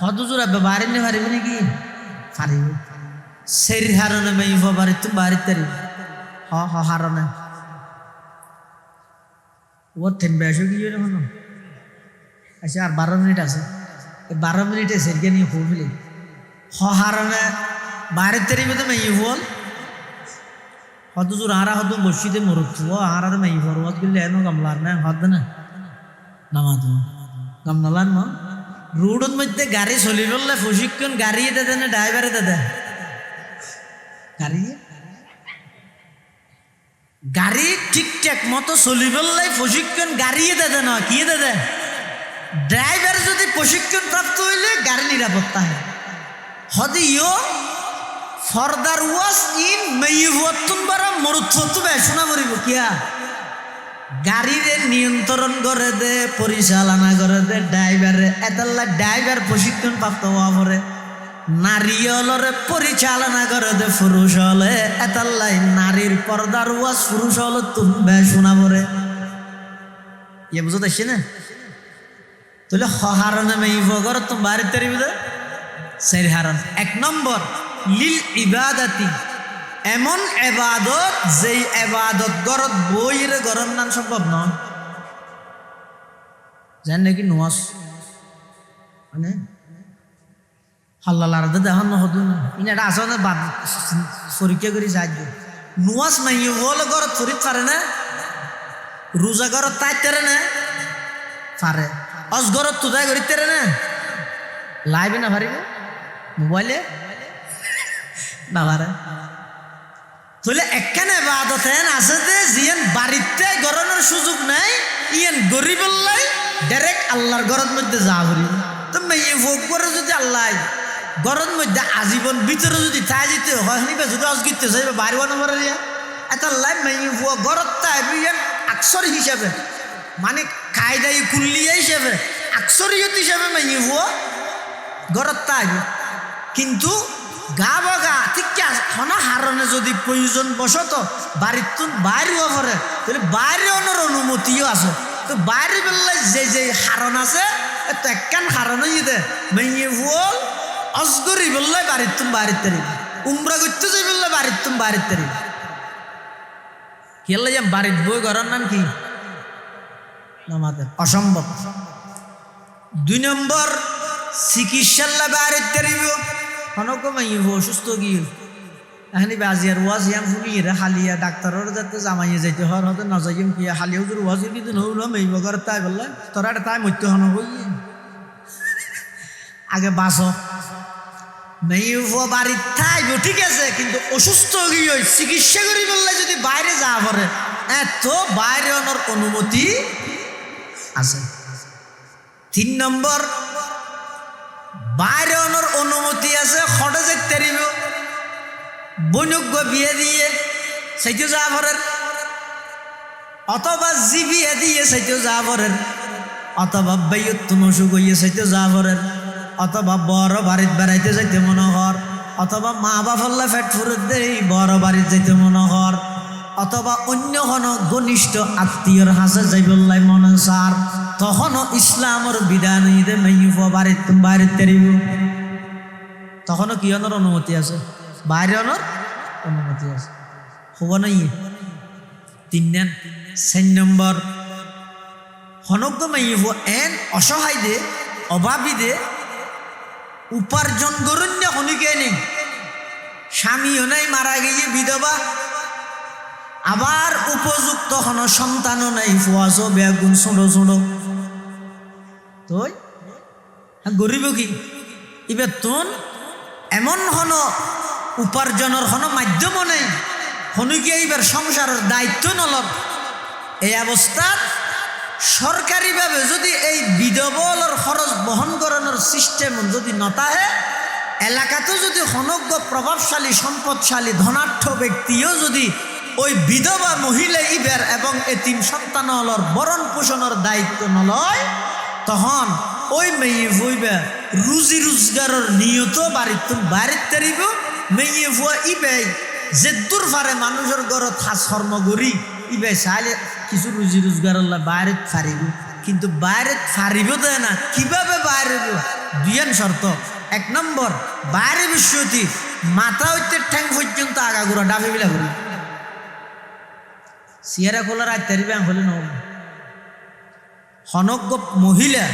হদুজুর আবে বাড়ি নে পারিব নাকি পারিব। সের হারনে মাই ফ বাড়ি তুমি বাড়িতে হ হ হারনে ও টেন বেশো কি হলো না। আচ্ছা আর 12 মিনিট আছে, 12 মিনিটে সেরকে নিয়ে হইলে হ হারনে বাড়িতে মধ্যে মাই ফল হদুজুর হারা হদু বসিতে মরুত ও হারার মাই ফরওয়াত করলে এনো গামলার না হদ না নামাজ গামলার না। রোডের মধ্যে গাড়ি চলি বললে প্রশিক্ষণ গাড়ি দেয় না ড্রাইভারে দেয়? গাড়ি গাড়ি ঠিকঠাক মতো চলি বললে প্রশিক্ষণ গাড়ি দেয় না, কি দেয়? ড্রাইভার যদি প্রশিক্ষণ প্রাপ্ত হইলে গাড়ি নিরাপত্তা হয়। হদিও ফরদার ওয়াজ ইন মেইহুয়াতুন বারা মরুত ফতু বেশনা মরিব কিয়া গাড়িরে নিয়ন্ত্রণ করে দে, পরিচালনা করে দে ড্রাইভারে, এতাল্লা ড্রাইভার প্রশিক্ষণ প্রাপ্ত হওয়া পরে নারী হলরে পরিচালনা করে দে পুরুষ হলে, এতাল্লাই নারীর পর্দার ওয়াজ পুরুষ হলে তুমি শোনা পরে। ইয়ে বুঝতে আসছে না? তাহলে হারণে মেয়ে ঘর তো বাড়িতে সেই হারণ। এক নম্বর লিল ইবাদাতি, এমন এবাদত যেই এবাদত গরত বইরে গরম নাম সম্ভব নয়। জান নাকি নোয়াজ মানে হাল্লার দেখান নহদু না ইনি এটা আসলে বাদ পরীক্ষা করে সাহায্য নোয়াজ মাইয়ে বলে গরত ফরিদ পারে না, রোজা গরত তাইতে না পারে, অজগরত তুদাই করিতে না, লাইবে না পারিবে মোবাইলে না পারে। তাহলে একখানে এবাদত আছে যে জিয়ান বাড়িতে গরনের সুযোগ নাই, ইয়ান গরিবল্লাই ডাইরেক্ট আল্লাহর ঘরের মধ্যে যা করি। তো মেয়ে ভোগ করে যদি আল্লাহ ঘরের মধ্যে আজীবন ভিতরে যদি তাই যেতে হয় নিবে যদি অজগিতে যাইবে বাড়ি নম্বরের ইয়া এটা লাই মেয়ে ভুয়া ঘরত তাই ইয়ান আকসর হিসাবে মানে কায়দাই কুল্লিয়া হিসাবে আকসরিয়ত হিসাবে মেয়ে ভুয়া ঘরত তাই। কিন্তু গা বগা ঠিক হনা হারণে যদি প্রয়োজন বসত বাড়ির তুন বাইরে পরে তাহলে বাইরে অনার অনুমতিও আছে। তো বাইরে বেলায় যে যে হারণ আছে তো একখান হারণ দে মেয়ে ভুল অজগরি বললাই বাড়ির তুন বাড়ির তারিখ, উমরা করতে যাই বললে বাড়ির তুন বাড়ির তারিখ খেলে যাম বাড়ির বই ঘরের নাম কি আমাদের অসম্ভব। 2 নম্বর চিকিৎসাল্লা বাড়ির তারিখ অনক মাইয়ে অসুস্থ গিয়ে এখানে বাজিয়ার ওয়াজ ইয়াম শুনিয়ে হালিয়া ডাক্তারের যাতে জামাইয়ে যাইতে হর হতে না যাইম কি হালিয়াও যদি ওয়াজ কিন্তু নহল মেইব ঘর তাই বললে তোরা একটা তাই মরতে হন আগে বাস মেয়ে বাড়ির থাইব ঠিক আছে, কিন্তু অসুস্থ গিয়ে চিকিৎসা করি বললে যদি বাইরে যা পড়ে এত বাইরে অনার অনুমতি আছে। 3 নম্বর বাইরে অনার অনুমতি আছে খটে যেতে পারিব বৈনজ্ঞ বিয়ে দিয়ে সেইতে যা পড়েন, অথবা জি বিয়ে দিয়ে সেইতে যা পড়েন, অথবা বেয়ত্তুন অসুখ হইয়ে সেইতে যা পড়েন, অথবা বড় বাড়িতে বেড়াইতে যাইতে মনোহর, অথবা মা বাপল্লা ফেট ফুরত দেই বড় বাড়িতে যাইতে মনোহর, অথবা অন্য কোনো ঘনিষ্ঠ আত্মীয়র হাসে যাই বললাই মনে সার, তখনও ইসলামের বিধান ঈদে মেইফ বাড়িতে বাইরে তেরিব তখনও কি অনর অনুমতি আছে, বাইরে অনর অনুমতি আছে হব নাই। 3 নম্বর হনজ্ঞ মেইফ এন অসহায় দে অভাবী দে উপার্জন করুন না হনিকে নেই, স্বামীও নাই মারা গিয়ে বিধবা, আবার উপযুক্ত হন সন্তানও নাই, ফুয়াশো বেগুন ছোড়ো ছোড়ো তো গরিব কি এবার তুন এমন হন উপার্জনের হন মাধ্যমও নেই, হনুকে এইবার সংসারের দায়িত্ব নলব। এই অবস্থাত সরকারিভাবে যদি এই বিধবলর খরচ বহন করানোর সিস্টেম যদি নতাহে এলাকাতেও যদি হনজ্ঞ প্রভাবশালী সম্পদশালী ধনাঢ্য ব্যক্তিও যদি ওই বিধবা মহিলা ইবের এবং এতিম সন্তানলর বরণ পোষণের দায়িত্ব নলয়, তখন ওই মেয়ে ফুইবে রুজি রোজগারের নিয়ত বাড়িতে বাড়িতে তারিব মেয়ে ফুয়া ইবে যে দূর ফারে মানুষের ঘরত হাস কর্ম করি ইবে চাইলে কিছু রুজি রোজগারের বাইরে ফারিব, কিন্তু বাইরে ফারিব দেয় না। কিভাবে বাইরে 2 শর্ত। 1 নম্বর বাইরে বিশ্বতি মাথা হইতে ঠ্যাং পর্যন্ত আগাগোড়া ডাবে বিলা করি সিয়ারা খোলার আজ তারি ব্যাং হলে নব। হনজ্ঞ মহিলা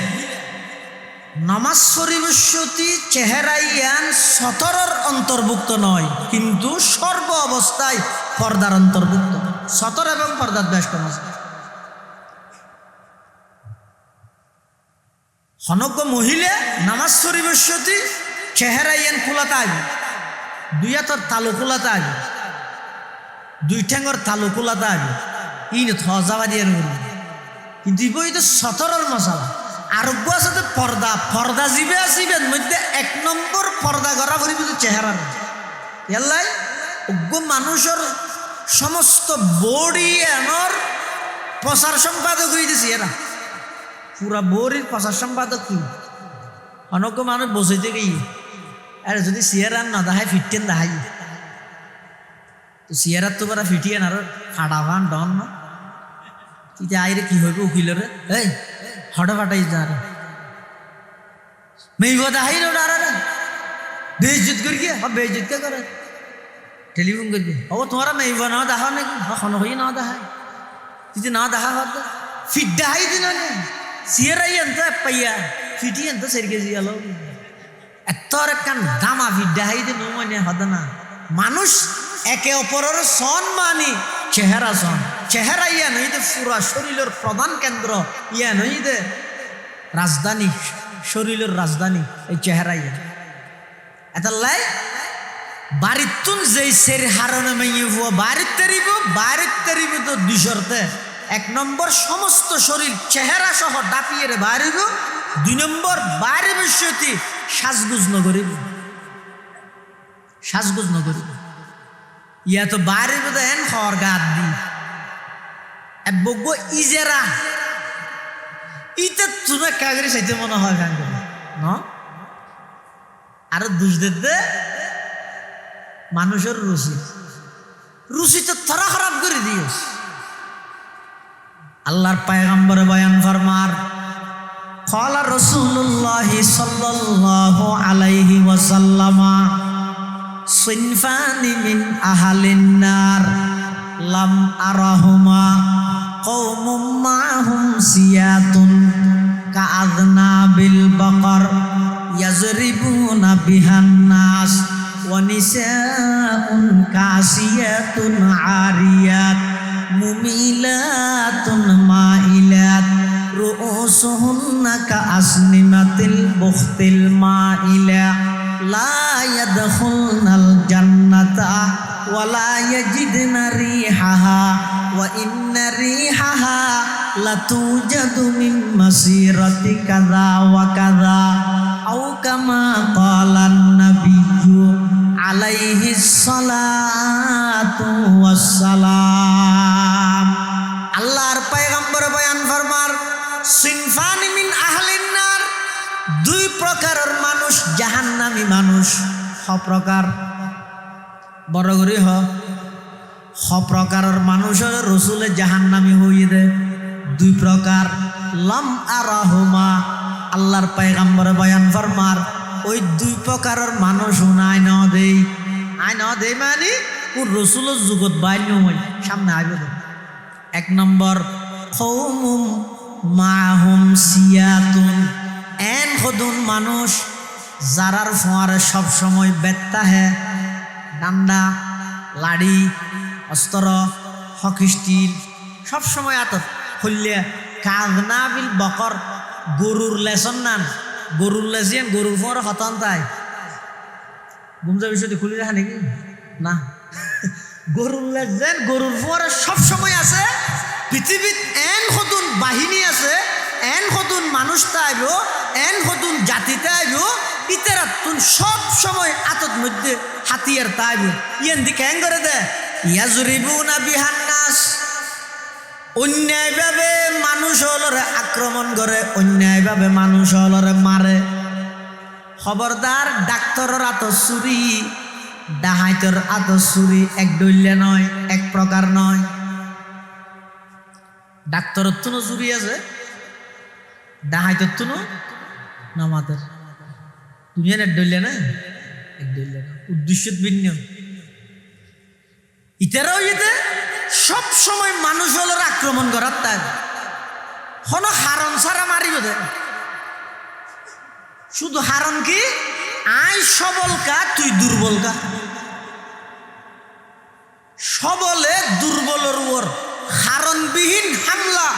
নামাজ পরিবেশতি চেহারাইয়ান 17 অন্তর্ভুক্ত নয়, কিন্তু সর্ব অবস্থায় পর্দার অন্তর্ভুক্ত। 17 এবং পর্দার ব্যস্ত আছে। হনজ্ঞ মহিলা নামাজ পরিবেশতি চেহারাইয়ান খোলাতে আসবে, 2 হাতের তালু খোলাতে আসবে, 2 ঠ্যাঙর তালু খোলাতে আসবে, ইন থজাবা দিয়ে কিন্তু বই তো 17 মশালা। আরোগ্য আছে তো পর্দা, পর্দা জিবে আসিবেন মধ্যে 1 নম্বর পর্দা করা করিব চেহারার এলাই অজ্ঞ মানুষের সমস্ত বডি এনর প্রচার সম্পাদক হয়ে দিছি এরা পুরা বরির প্রচার সম্পাদক কি অনেক মানুষ বসেতে গিয়ে আরে যদি সিয়ারান না দেখায় ফিটেন দেখাই তো সিয়ারার তো বারা ফিটিয়েন আর ফাটা ভান ডন না তুই আইরে কি হইবে উকিলরে এই হঠাৎ ফাটাই যা রে মেয়ে দেখাই না আর বেইজ্জত করি কে বেইজ্জত কে করে টেলিফোন করবি ও তোমারা মেয়ে না দেখা নাকি এখন হই না দেখায় তুই না দেখা হতো ফিট দেখাই দিন সিয়ারাই আনতো পাইয়া ফিটি আনতো সেরকে জিয়ালো এত একখান দামা ফিট দেখাই দিন মানে হতো না মানুষ একে অপরের সন মানি চেহারা সন চেহারা ইয়া নই দে পুরা শরীরের প্রধান কেন্দ্র ইয়া নই দে রাজধানী শরীরের রাজধানী এই চেহারা ইয়া এটা লাই বাড়িতুন যেই সের হারণে মেয়ে বাড়ির তেরিব তো দুশরতে এক নম্বর সমস্ত শরীর চেহারা সহ ডাপিয়ে রে বাড়িব দুই নম্বর বাইরে বিষয়টি সাজগুজ নগরিব সাজগুজ নগরিব ইয়া তো বাইরে দেন হর গাদ দি বগ্য ইজেরা ইতে তুমি কাগরি চাইতে মনে হয় গান ন আর দুষ দে মানুষের রুচি তো থরা খারাপ করে দিস আল্লাহর পয়গম্বর বয়ান ফরমার ক্বালা রাসূলুল্লাহ সাল্লাল্লাহু আলাইহি ওয়াসাল্লাম সিনফানি মিন আহলিন নার লাম আরাহুমা কওমুম মাহুম সিয়াতুন কাআযনাবিল বাকার ইয়াজরিবুনা বিহান নাস ওয়া নিসাউন কাসিয়াতুন আরিয়াত মুমিলাতুন মাইলাত রুউসুহুন্না কাআসনিমাতিল বুখতিল মাইলা লা ইয়াদখুলনাল জান্নাতা ওয়া লা ইয়াজিদনা রিহাহা ওয়া ইন্না রিহাহা লাতুজাদু মিন মাসিরাতি কাযা ওয়া কাযা আও কামা ক্বালান নাবিয়্যু আলাইহিস সালাতু ওয়াস সালাম আল্লাহর পয়গম্বর বয়ান ফরমার সিনফানি মিন আহলিন নার দুই প্রকারের মানুষ জাহান্নামী মানুষ প্রকার বড় করে প্রকারের মানুষের রসুলের জাহান্নামী হইয়ে দে দুই প্রকার লাম আরাহুমা আল্লাহর পয়গম্বর বয়ান ফরমার ওই দুই প্রকারের মানুষ আয় ন দেই মানে ও রসুলের যুগত বাইন্য সামনে আইব এক নম্বর কওমুম মাহুম সিয়াতুন এন হদুন মানুষ যারার ফোয়ারে সব সময় বেত্তা হে ডান্ডা লাড়ি অস্ত্র হকি স্টিল সব সময় আতত হইলে কাজনাবিল বকর গরুর লেসন নান গরুর লেসিয়ান গরুর ফোয়ারে হতন তাই গুমজা বিষয়টি খুলি রাখা নাকি না গরুর লেসেন গরুর ফোয়ারে সব সময় আছে পৃথিবীত এন হদুন বাহিনী আছে এন হদুন মানুষ তাইব এন হদুন জাতিতে আইব ইতারা তুন সব সময় আতত মধ্যে হাতিয়ার তাইব ইয়ান দিকে হ্যাং করে দে ইয়াজরিবুনা বিহান নাস অন্যায়ভাবে মানুষ হলরে আক্রমণ করে অন্যায়ভাবে মানুষ হলরে মারে খবরদার ডাক্তারের আত চুরি ডাহাইতের আত চুরি এক দৈল্য নয় এক প্রকার নয় ডাক্তারের তুনো চুরি আছে ডাহাইতের তুনো নামাতের দুনিয়ার এক দৈল্য না এক দৈল্য না উদ্দেশ্য ভিন্ন ইতারাও ইতে সব সময় মানুষ হলের আক্রমণ করার তাই কোনো হারণ ছাড়া মারিব দে শুধু হারণ কি আই সবল কা তুই দুর্বল কা সবলে দুর্বলের উপর হারণবিহীন হামলা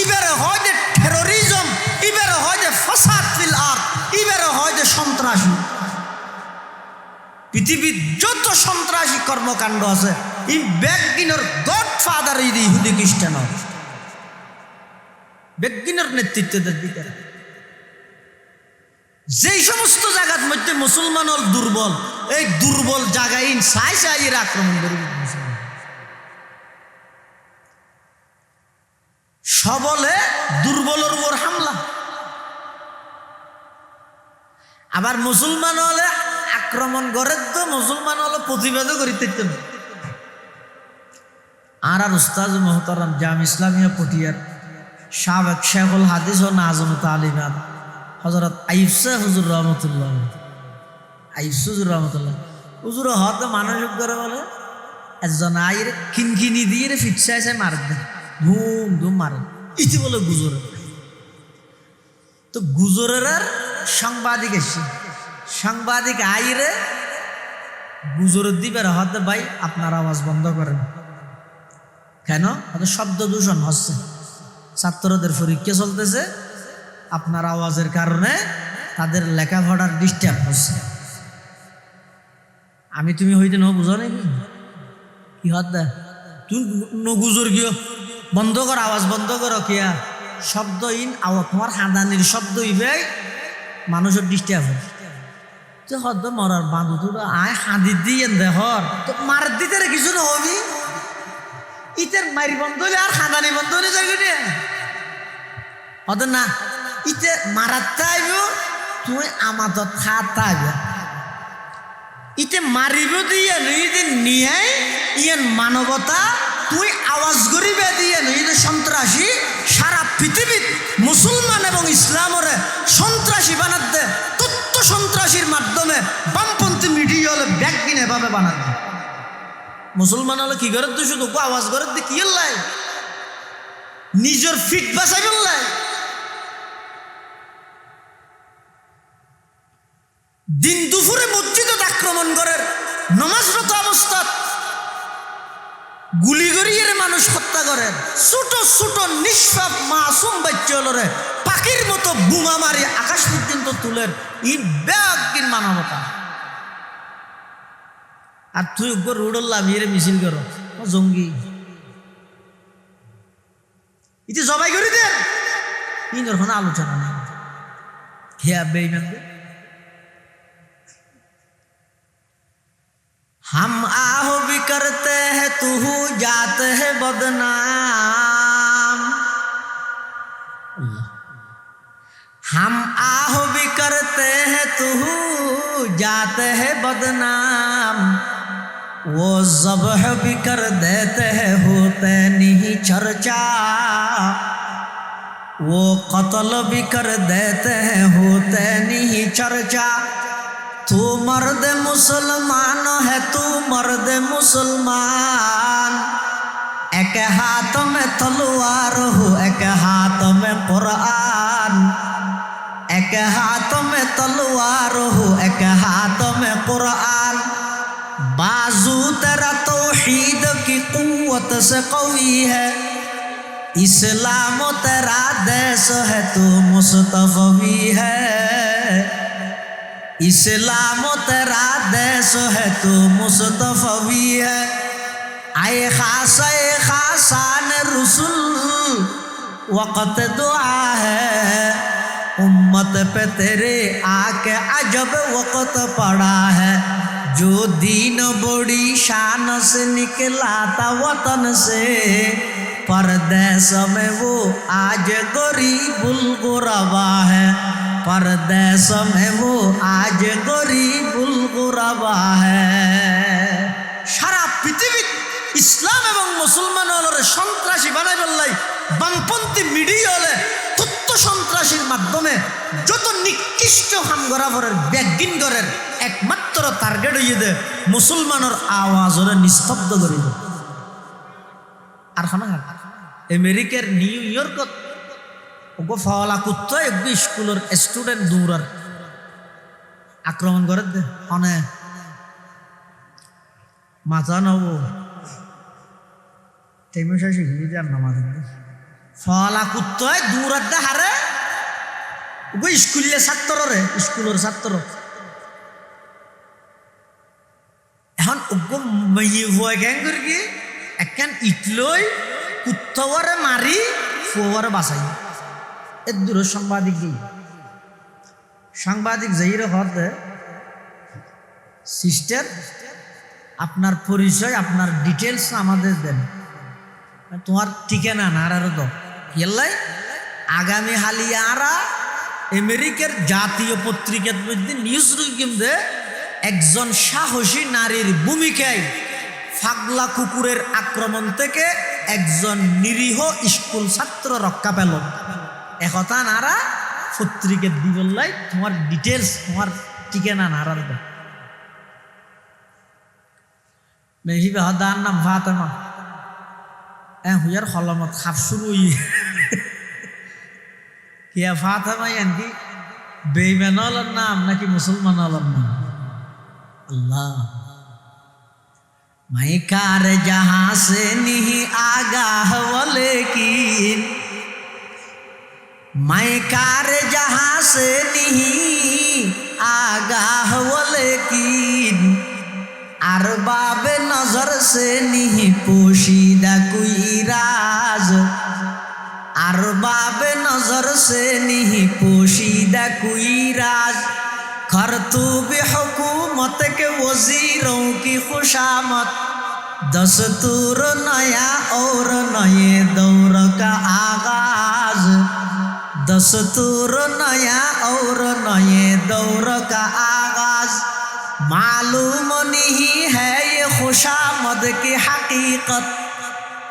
ইবারে হয় যে টেরোরিজম ইবারে হয় যে ফাসাদ ফিল আরদ ইবারে হয় যে সন্ত্রাসী পৃথিবীর যত সন্ত্রাসী কর্মকাণ্ড আছে এই বেগিনের গডফাদার ইহুদি খ্রিস্টান বেগিনের নেতৃত্বের দিকে যেই সমস্ত জায়গার মধ্যে মুসলমান হল দুর্বল এই দুর্বল জায়গায় সাই আক্রমণ করবে আবার মুসলমান হলে আক্রমণ করে তো মুসলমান হলে প্রতিবাদও করিতে আর উস্তাজ মোহতারাম জাম ইসলামিয়া পটিয়ার সাবেক শেখুল হাদিস ও নাজম তালিবান হযরত আইয়ুব শাহ হুজুর রহমতুল্লাহ হুজুর হয়তো মানসিক করে বলে একজন আইরে খিনখিনি দিয়ে ফিটসাইছে মার দেন ধুম ধুম মারে ইতি বলে গুজরে তো গুজরের আর সাংবাদিক এসে সাংবাদিক আইরে গুজরের দিবের হতে ভাই আপনার আওয়াজ বন্ধ করেন কেন হয়তো শব্দ দূষণ হচ্ছে ছাত্রদের পরীক্ষা চলতেছে আপনার আওয়াজের কারণে তাদের লেখাপড়ার ডিস্টার্ব হচ্ছে আমি তুমি হইতে ন বুঝো নাকি কি হত তুই নগুজর গিয়ে বন্ধ কর আওয়াজ বন্ধ করো কিয়া শব্দ ইন আওয়াজ তোমার হাঁদানির শব্দ ইবে মানুষের ডিস্টার্ব হয় তো হদ মরার বাঁধু তো আয় হাঁদি দিয়ে দেহর তো মার দিতে কিছু না হবি ইতের মারি বন্ধ হলে আর হাঁদানি বন্ধ হলে যাবে হদ না ইতে মারাতে আইব তুই আমাদের খাতা আইবে ইতে মারিব দিয়ে ইতে নিয়ে ইয়েন মানবতা তুই আওয়াজ করিবে দিয়ে ইতে সন্ত্রাসী সারা পৃথিবীত মুসলমান এবং ইসলামরে সন্ত্রাসী বানাতে তথ্য সন্ত্রাসীর মাধ্যমে বামপন্থী মিডিয়া হলে ব্যাগিন এভাবে বানাতে মুসলমান হলে কি করে তুই শুধু আওয়াজ করে দিয়ে কি লাই নিজের ফিট বাঁচাই বললাই দিন দুপুরে মসজিদে আক্রমণ করে নমাজরত অবস্থাত গুলি করিয়ে মানুষ হত্যা করেন ছোট ছোট নিষ্পাপ মাসুম বাচ্চালরে পাখির মতো বোমা মারি আকাশ পর্যন্ত তুলেন ই ব্যাগিন মানবতা আর তুই রোডল্লা বিয়ে মিছিল করো জঙ্গি ইতি জবাই করি দেন ইন্দর কোনো আলোচনা নেই খেয়া বেইমান हम आहो भी करते हैं तू जाते है बदनाम हम आहो भी करते हैं तू जाते है बदनाम वो ज़ब्ह भी कर देते हैं होते नहीं चर्चा वो कत्ल भी कर देते हैं होते नहीं चर्चा तू मर्द मुसलमान है तू मर्द मुसलमान एक हाथ में तलवार हो एक हाथ में कुरान एक हाथ में तलवार हो एक हाथ में कुरान बाजू तेरा तौहीद की कुव्वत से कवी है इस्लाम तेरा देश है तू मुस्तफवी है इस्लाम तेरा देश है तू मुस्तफवी है आए खासान रसूल वक़्त दुआ है उम्मत पे तेरे आके अजब वक़्त पड़ा है जो दीन बड़ी शान से निकला था वतन से परदेश में वो आज गरीबुल गुरबा है परदेश में वो आज गरीबुल गुरबा है সারা পৃথিবী ইসলাম এবং মুসলমান হলরে সন্ত্রাসী বানাই বললাই বামপন্থী মিডিয়া হলে তথ্য সন্ত্রাসীর মাধ্যমে যত নিকৃষ্ট হামগরাভরের ব্যাগিন করেন একমাত্র টার্গেট হইয়ে দে মুসলমানের আওয়াজরে নিস্তব্ধ করে আর খানা আমেরিকার নিউ ইয়র্কত ওগো ফাওয়ালা কুত্তা একটু স্কুলের স্টুডেন্ট দৌড়ার আক্রমণ করে দে অনে মাথা নব তেমনি শিখিয়ে দেন না মাথা ফাওয়ালা কুত্তায় দৌড়ার দে হারে ওগো স্কুলের ছাত্র রে স্কুলের ছাত্র এখন ওগো মেয়ে ভয় গ্যাং করে কি একখান ইটলই কুত্তাওয়ারে মারি ফুয়ারে বাঁচাই এর দূর সাংবাদিক যাইরে হতে সিস্টার আপনার পরিচয় আপনার ডিটেলস আমাদের দেন তোমার ঠিকানা না আর দাও এলাই আগামী হালি আরা আমেরিকার জাতীয় পত্রিকার মধ্যে নিউজ রুকিমদে একজন সাহসী নারীর ভূমিকায় ফাগলা কুকুরের আক্রমণ থেকে একজন নিরীহ স্কুল ছাত্র রক্ষা পেল। একথা নারা পত্রিকা দিবল্লাই তোমার ডিটেলস তোমার ঠিকানা নারার মেহিবে হদার নাম ফাতেমা হুয়ার হলমত খাপ শুরু কিয়া ফাতেমা কি বেঈমান হলার নাম নাকি মুসলমান হলার নাম? আল্লাহ मैं कार जहां से नहीं आगाह लेकिन मैं कार जहां से नहीं आगाह लेकिन अरबाब नजर से नहीं पोशीदा कोई राज अरबाब नजर से नहीं पोशीदा कोई राज करतूब हुकूमत के वजीरों की खुशामद दस्तूर नया और नए दौर का आगाज दस्तूर नया और नए दौर का आगाज मालूम नहीं है ये खुशामद की हकीकत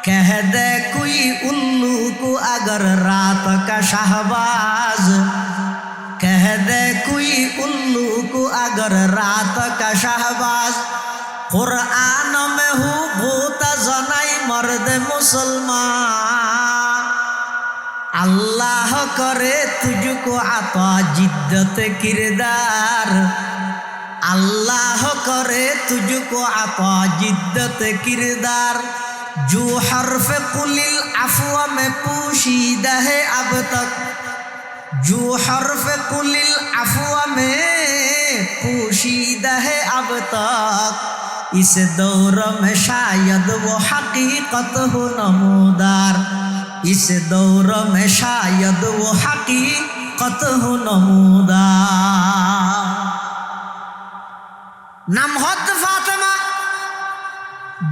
कह दे कोई उल्लू को अगर रात का शहबाज कह दे कोई उल्लू को अगर रात का शहबाज कुरान में हूँ भूता जनाई मर्द मुसलमान अल्लाह करे तुझको अता जिद्दत किरदार अल्लाह करे तुझको अता जिद्दत किरदार जो हर्फ कुलिल अफवा में पोशीदा है अब तक जो हर्फ कुलिल अफवा में पोशीदा है अब तक इस दौर में शायद वो हकीकत हो नमूदार इस दौर में शायद वो हकीकत हो नमूदार। नाम हद फातिमा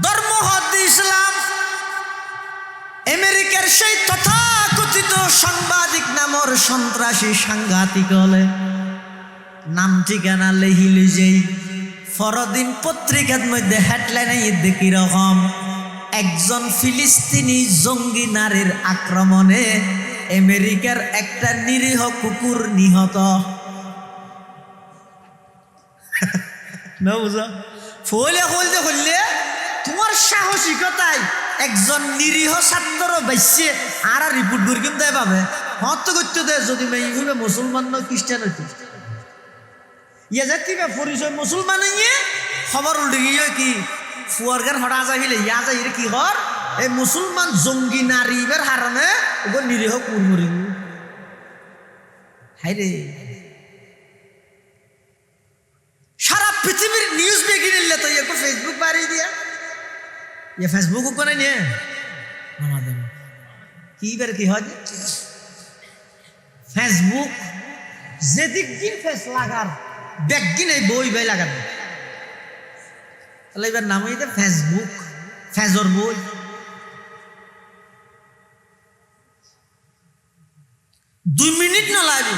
धर्म हद इस्लाम আমেরিকার সেই তথাকথিত সাংবাদিক নামর সন্ত্রাসী সাংঘাতিক হলে নাম ঠিকানা লেহিল যেই ফরদিন পত্রিকার মধ্যে হেডলাইনে দেখি রকম একজন ফিলিস্তিনি জঙ্গি নারীর আক্রমণে আমেরিকার একটা নিরীহ কুকুর নিহত। না বুঝা ফলে হলতে হলে তোমার সাহসিকতায় একজন নিরীহ ছাত্র বাইসে আর রিপোর্ট করি কিন্তু পাবে হত করতে দেয় যদি মেয়ে মুসলমান নয় খ্রিস্টান হইতে ইয়ে যে কি পরিচয় মুসলমান ইয়ে খবর উল্টে গিয়ে কি ফুয়ারগান হরা যাইলে ইয়া যাই কি হর এই মুসলমান জঙ্গি নারীবের হারণে ওগো নিরীহ কুকুর মরি হাই রে সারা পৃথিবীর নিউজ বেগি নিলে তো একটু ফেসবুক বাড়িয়ে দিয়া ये फेसबुक को नहीं है আমাদের কি বের কি হয় ফেসবুক যেদিক দিন ফেস লাগার দেখদিন এই বই বাই লাগাবে তাহলে এবার নাম হইতে ফেসবুক ফেজর বই দুই মিনিট না লাগে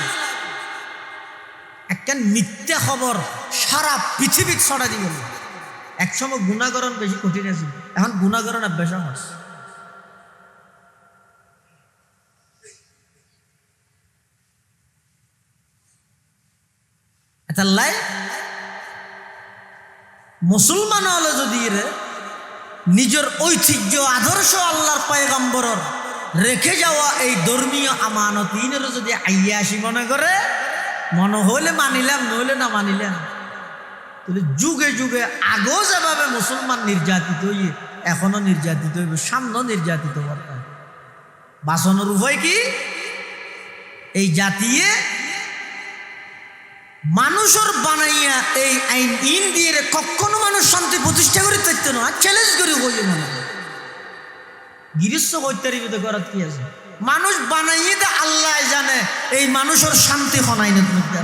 একটা মিথ্যা খবর সারা পৃথিবী ছড়া দিয়ে গেল। একসময় গুণাকরণ বেশি কঠিন আছে এখন গুণাকরণ অভ্যাস হচ্ছে তাহলে মুসলমান হলে যদি নিজের ঐতিহ্য আদর্শ আল্লাহর পয়গম্বরের রেখে যাওয়া এই ধর্মীয় আমানত ইনের যদি আইয়া আসি মনে করে মনে হইলে মানিলাম নইলে না মানিলাম তাহলে যুগে যুগে আগেও যেভাবে মুসলমান নির্যাতিত হইয়ে এখনো নির্যাতিত হইবে সামনেও নির্যাতিত করতে বাঁচানোর উপায় কি এই জাতিয়ে মানুষের বানাইয়া এই আইন ইন দিয়ে কখনো মানুষ শান্তি প্রতিষ্ঠা করে থাকতে না চ্যালেঞ্জ করে হইয়ে মনে গিরিশ্ব হত্যারি করার কি আছে মানুষ বানাইয়ে দে আল্লাহ জানে এই মানুষের শান্তি হনাই না মধ্যে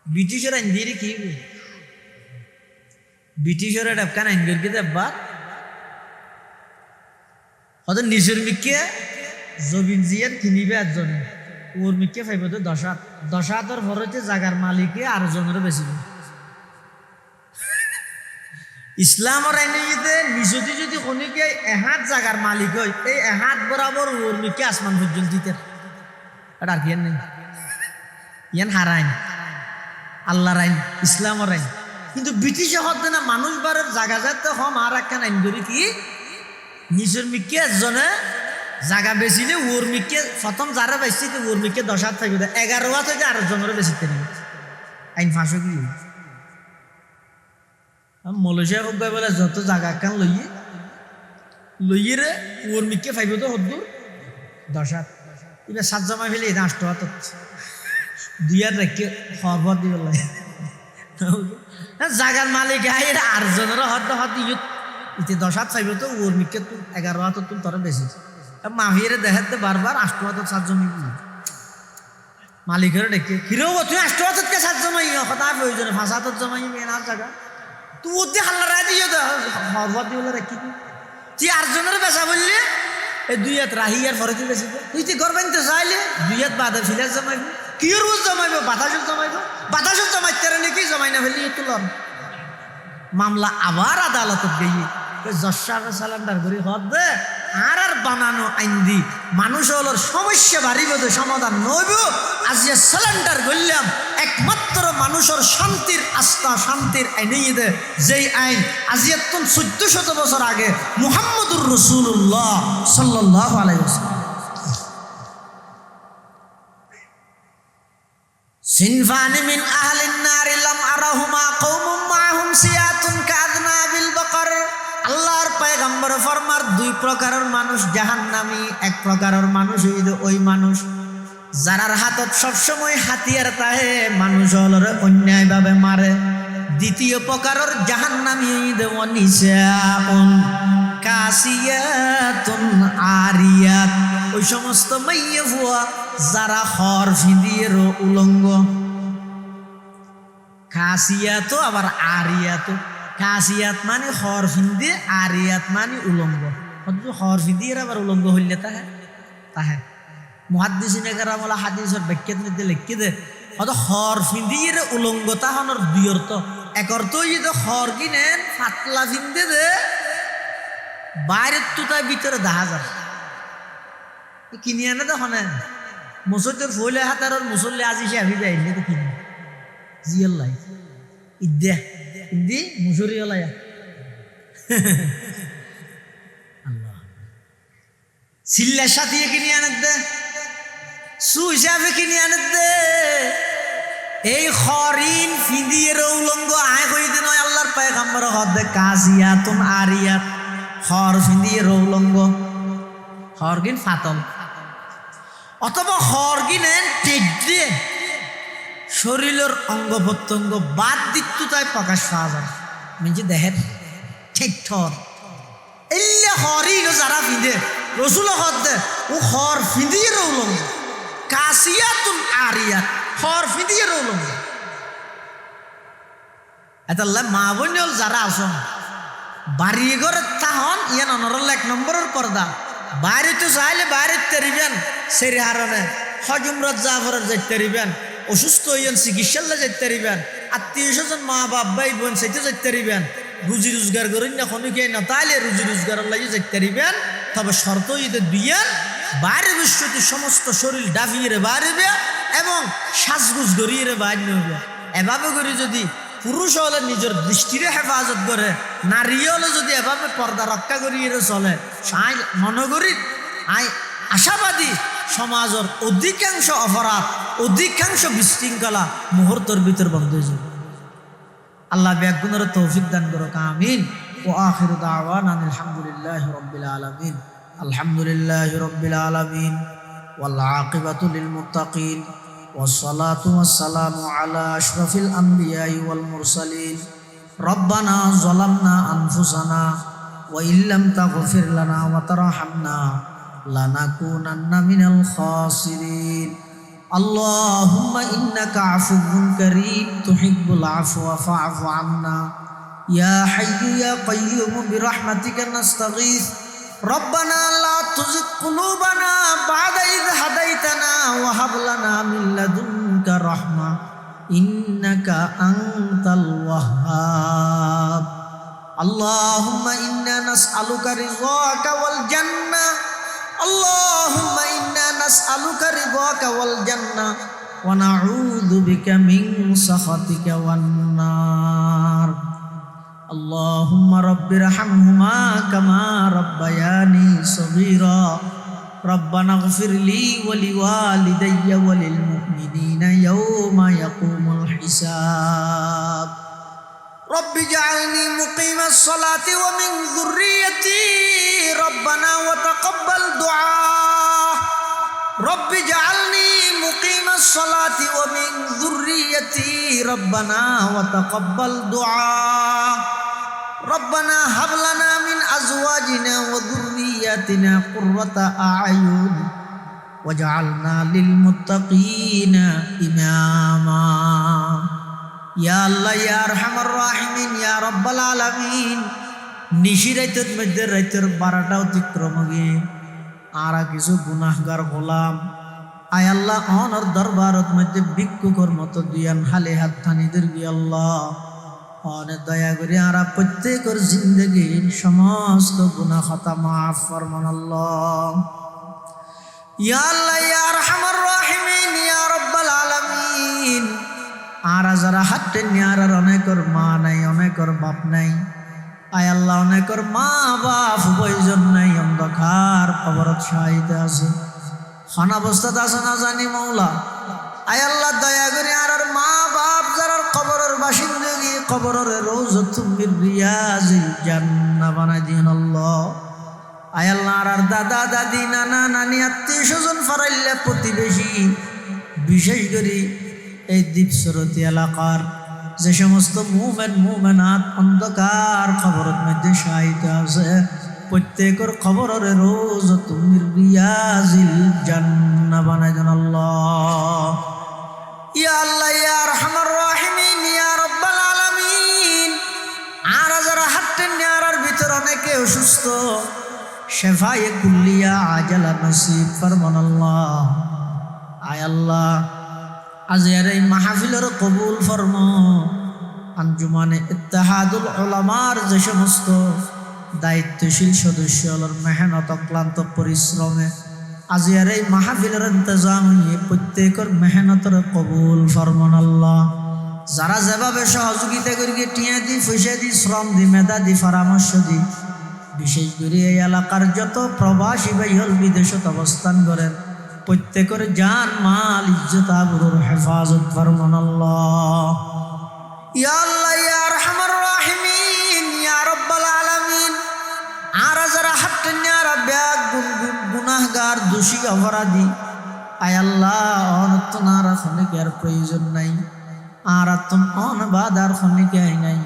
ব্রিটিশের আইন দিয়ে কি ব্রিটিশের ডাবকান আইন করে দেবার ওদের নিজের মিকে জবিন জিয়ার কিনিবে একজনে উর্মিকে ফাইব তো 10,000 ভরতে জাগার মালিকে আর জনের বেশি ইসলামের আইনে নিজে যদি কোনিকে এহাত জাগার মালিক হয় এই এহাত বরাবর উর্মিকে আসমান পর্যন্ত দিতে এটা আর কি নেই ইয়ান হারাইন আল্লাহর আইন ইসলামের আইন কিন্তু ব্রিটিশে হতে না মানুষ বারের জায়গা যাতে হম আর একখান আইন করি কি নিজের মিকে একজনে জায়গা বেচিলে ওর মিকে প্রথম যারা বেশি ওর মিকে 10,000 থাকবে 11 থেকে আরো জনের বেশি নেই আইন ফাঁসো কি মলেশিয়া হোক বলে যত জায়গা একখান লইয়ে রে ওর মিকে ফাইব তো হদ্দুর 10,000 এবার 7 জমা ফেলে এটা 8 2 রেখে খবর দিব লাগে জাগার মালিক এরা আর জনের হদ ইতে 10,000 চাইব তো ওর মিকে তুই 11 তুই তোর বেশি মাহিরে দেখাতে বারবার 8 7 জমি মালিকের ডেকে হিরো তুই 8 কে 7 জমাই কথা প্রয়োজনে 5 জমাই মেনার জায়গা তুই ওতে হাল্লা রায় দিয়ে খবর দিয়ে রেখি তুই আর জনের বেচা বললে এই 2 হাত রাহি আর ফরে তুই বেশি তুই তুই ঘর বানতে চাইলে 2 হাত বাদে ফিলাস জমাইব কি রোজ জমাইব বাতাস জমাইতে নাকি জমাই না ফেলি তুলম মামলা আবার আদালতত গিয়ে জশাকে সালান্ডার করি হদ দে আর বানানো আইন দি মানুষ হলোর সমস্যা বাড়িব তো সমাধান নইব আজ সালান্ডার করলাম একমাত্র মানুষের শান্তির আস্থা শান্তির আইনেই দে যেই আইন আজি 1400 বছর আগে মুহাম্মদুর রাসূলুল্লাহ সাল্লাল্লাহু আলাইহি ওয়াসাল্লাম সিনফানি মিন আহলিন নার লাম আরাহুমা কওমুম মাহুম সিয়াতুন কাযনাবিল বাকার আল্লাহর পয়গম্বর ফরমার 2 প্রকারের মানুষ জাহান্নামী এক প্রকারের মানুষ হইল ওই মানুষ যারার হাতত সব সময় হাতিয়ার তাহে মানুষ হলরে অন্যায়ভাবে মারে দ্বিতীয় প্রকারের জাহান্নামী হইল ওয়ানিসাউন কাসিয়াতুন আরিয়াত ওই সমস্ত মাইয়া ফুয়া যারা হর ফিদিয়ের উলঙ্গ কাসিয়াত আবার আরিয়াত কাসিয়াত মানে হর ফিন্দে আরিয়াত মানে উলঙ্গ হর ফিদিয়ের আবার উলঙ্গ হইলে তাহে মুহাদ্দিসিনে কেরাম হাদিসের ব্যাখ্যার মধ্যে লিখে দে অত হর ফিদিয়ের উলঙ্গ তাহনের 2 অর্থ এক অর্থ যদি হর কিনেন ফাতলা ফিন্দে দে বাইরের তুতায় ভিতরে 10,000 কিনি আনে দেখো না মুসল্লির ফলে হাতার মুসল্লি আজি সে আবি যায় তো কিনি জিয়াল্লাই ইদি মুসুরি ওলাইয়া আল্লাহ সিল্লা সাথে কিনি আনে দে সু হিসাবে কিনি আনে দে এই খরিন ফিদিয়ের উলঙ্গ আয় কইতে নয় আল্লাহর পয়গম্বর হদে কাসিয়াতুন আরিয়াত হর ফিদিয়ের উলঙ্গ হরগিন ফাতল অথবা হরগিনেন টেক দিয়ে শরীরের অঙ্গ প্রত্যঙ্গ বাদ দিত তাই প্রকাশ পাওয়া যায় মিঞ্জি দেহের ঠিক ঠর এলে হরিল যারা ফিঁদে রসুল হদ দে ও হর ফিঁদিয়ে রৌলঙ্গ কাসিয়াতুন আরিয়াত হর ফিঁদিয়ে রৌলঙ্গ এতাল্লা মা বোন যারা আসন বাড়ি ঘরে তাহন ইয়ান অনরল 1 নম্বরের পর্দা বাইরে তো চাইলে বাইরে তেরিবেন সেরি হারণে হজুমরত জাফরের যাইতে পারিবেন অসুস্থ হইয়েন চিকিৎসালে যাইতে পারিবেন আত্মীয় স্বজন মা বাপ ভাই বোন সেইতে যাইতে পারিবেন রুজি রোজগার করেন না খনিকে না তাইলে রুজি রোজগারের লাগে যাইতে পারিবেন তবে শর্ত ইতে দুইয়ের বাইরে বিশ্বতে সমস্ত শরীর ডাফিয়ে বাড়িবে এবং সাজগুজ গড়িয়ে বাইর নইবে এভাবে করে যদি পুরুষ হলে নিজের দৃষ্টিরে হেফাজত করে নারী হলে যদি এভাবে পর্দা রক্ষা করিয়ে চলে সাই মনে করি আশাবাদী সমাজের অধিকাংশ অপরাধ অধিকাংশ বিশৃঙ্খলা মুহূর্তের ভিতর বন্ধ হয়ে যাবে আল্লাহ ব্যাগুনের তৌফিক দান করুক আমিন ও আখিরু দাওয়ানা আলহামদুলিল্লাহি রাব্বিল আলামিন আলহামদুলিল্লাহি রাব্বিল আলামিন ওয়াল আকিবাতু লিল মুত্তাকিন والصلاة والسلام على أشرف الأنبياء والمرسلين ربنا ظلمنا أنفسنا وإن لم تغفر لنا وترحمنا لنكونن من الخاسرين اللهم إنك عفو كريم تحب العفو فاعف عنا يا حي يا قيوم برحمتك نستغيث ربنا لا তুজিগ কুলুবানা বা'দা ইয হাদাইতানা ওয়া হাব লানা মিন লাদুনকা রাহমা ইন্নাকা আনতাল ওয়াহ্হাব। আল্লাহুম্মা ইন্না নাসআলুকা রিযাকা ওয়াল জান্নাহ আল্লাহুম্মা ইন্না নাসআলুকা রিযাকা ওয়াল জান্নাহ ওয়া নাউযু বিকা মিন সাখাতিকা ওয়ান নার। আল্লাহুম্মা রাব্বিরহামহুমা কামা রাব্বায়ানি সগীরা রব্বানা ইগফিরলি ওয়া লিওয়ালিদাইয়া ওয়া লিল মুমিনিনা ইয়াওমা ইয়াকুমুল হিসাব। রব্বি জাআলনি মুকিমাস সালাতি ওয়া মিন যুররিয়্যতি রব্বানা ওয়া তাকাব্বাল দুআ। রব্বি জাআলনি মুকিমাস সালাতি ওয়া মিন যুররিয়্যতি রব্বানা ওয়া তাকাব্বাল দুআ। রব্বানা হাব লানা মিন আজওয়াজিনা ওয়া যুররিয়্যাতিনা কুররাতা আ'য়ুন ওয়াজআলনা লিল মুত্তাকিনা ইমামা। ইয়া আল্লাহ ইয়া আরহামার রাহিমিন ইয়া রাব্বাল আলামিন, নিশি রাইতের মধ্যে রাইতের 12টা অতিক্রম গে আরা কিছু গুনাহগার গোলাম আয় আল্লাহ অনর দরবারত মধ্যে ভিক্ষুকর মতো দিয়ান হালে হাত থানিদের গি আল্লাহ অনেক দয়া করে আরা প্রত্যেকের জিন্দগির সমস্ত গুনাহ খাতা মাফ ফরমান আল্লাহ। ইয়া আল্লাহ ইয়া আরহামার রাহিমিন ইয়া রাব্বাল আলামিন, আরা যারা হাঁটতে নিয়ারার অনেকর মা নাই অনেকর বাপ নাই আয় আল্লাহ অনেকর মা বাপ উভয়জন নাই অন্ধকার কবরত শাহিদ আছে খান অবস্থাত আছে না জানি মৌলা আয় আল্লাহ দয়া করে আরার মা বাপ যারা কবরের বাসিন্দগি কবরের রওজাতুম মির রিয়াজিল জান্নাহ বানাই দিন আল্লাহ। আয় আল্লাহ আরার দাদা দাদি নানা নানি আত্মীয় স্বজন ফারাইল্লা প্রতিবেশী বিশেষ করে এই দ্বীপসরতি এলাকার যে সমস্ত মুমিন মুমিনাত অন্ধকার কবরের মধ্যে শায়িত আছে প্রত্যেকের কবরের রওজাতুম মির রিয়াজিল জান্নাহ বানাই দেন আল্লাহ। ইয়া আল্লাহ ইয়া আরহামার রাহিমিন ইয়া রাব্বাল আলামিন, আরা যারা হাঁটতেন নিয়ারার ভিতর অনেকে অসুস্থ শেফায়ে কুল্লিয়া আজালা নসিব ফরমান আল্লাহ। আয় আল্লাহ আজকের এই মাহফিলের কবুল ফরমা। আঞ্জুমানে ইত্তেহাদুল উলামার যে সমস্ত দায়িত্বশীল সদস্যর মেহনত ক্লান্ত পরিশ্রমে আজকের এই মাহফিলের ইন্তজাম হয়ে প্রত্যেকের মেহনতের কবুল ফরমান আল্লাহ। যারা যেভাবে সহযোগিতা করি টিয়া দি পয়সা দি শ্রম দি মেধা দি পরামর্শ দি বিশেষ করে এই এলাকার যত প্রবাসী ভাই হল বিদেশত অবস্থান করেন প্রত্যেকের জান মাল ইজ্জত আবরুর হেফাজত ফরমান আল্লাহ। ইয়া আল্লাহ ইয়া আরহামার রাহিমিন ইয়া রাব্বাল আলামিন, আরা যারা হাঁটতেন আরা ব্যাগ গুনাহগার দোষী অপরাধী আয় আল্লাহ অনতনার খনিকের প্রয়োজন নাই আর তুম অনবাদার খনিকে নাই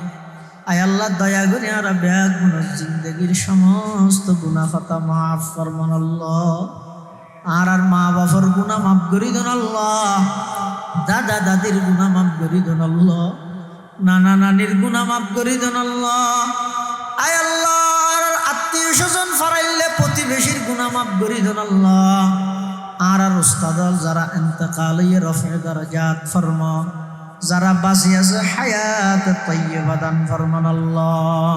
আয় আল্লাহ দয়া করে আরা ব্যাগ গুনাহ জিন্দগির সমস্ত গুনাহ খাতা মাফ ফরমান আল্লাহ। আর মা বাবার গুনাহ মাফ করি দেন আল্লাহ, দাদা দাদির গুনাহ মাফ করি দেন আল্লাহ, নানা নানির গুনাহ মাফ করি দেন আল্লাহ। আয় আল্লাহ আত্মীয় স্বজন ফারাইলে প্রতিবেশীর গুনাহ মাফ করি দেন আল্লাহ। আর উস্তাদ যারা ইন্তেকাল হয়ে রফে দরজাত ফরমা, যারা বাঁচি আছে হায়াত তাইয়্যিবা দান ফরমান আল্লাহ।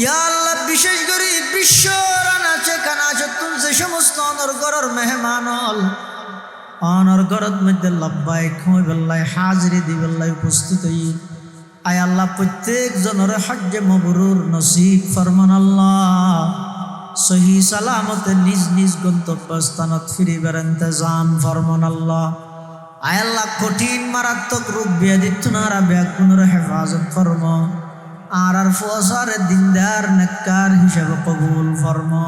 ইয়া আল্লাহ বিশেষ করে বিশ্বর আনাচে কানাচে তুমি যে সমস্ত অনর্গরের মেহমান হল অনর্গরত মধ্যে লব্বাইক হইবেল্লাই হাজিরি দিবেল্লাই উপস্থিত হই আয় আল্লাহ প্রত্যেক জনের হজ্জে মবরুর নসিব ফরমান আল্লাহ। সহি সালামতে নিজ নিজ গন্তব্যস্থানত ফিরিবার ইন্তজাম ফরমান আল্লাহ। আয় আল্লাহ কঠিন মারাত্মক রোগ ব্যাধি তুনারা ব্যাগুনের হেফাজত ফরমা আর ফসার দিনদার নেককার হিসাবে কবুল ফরমা।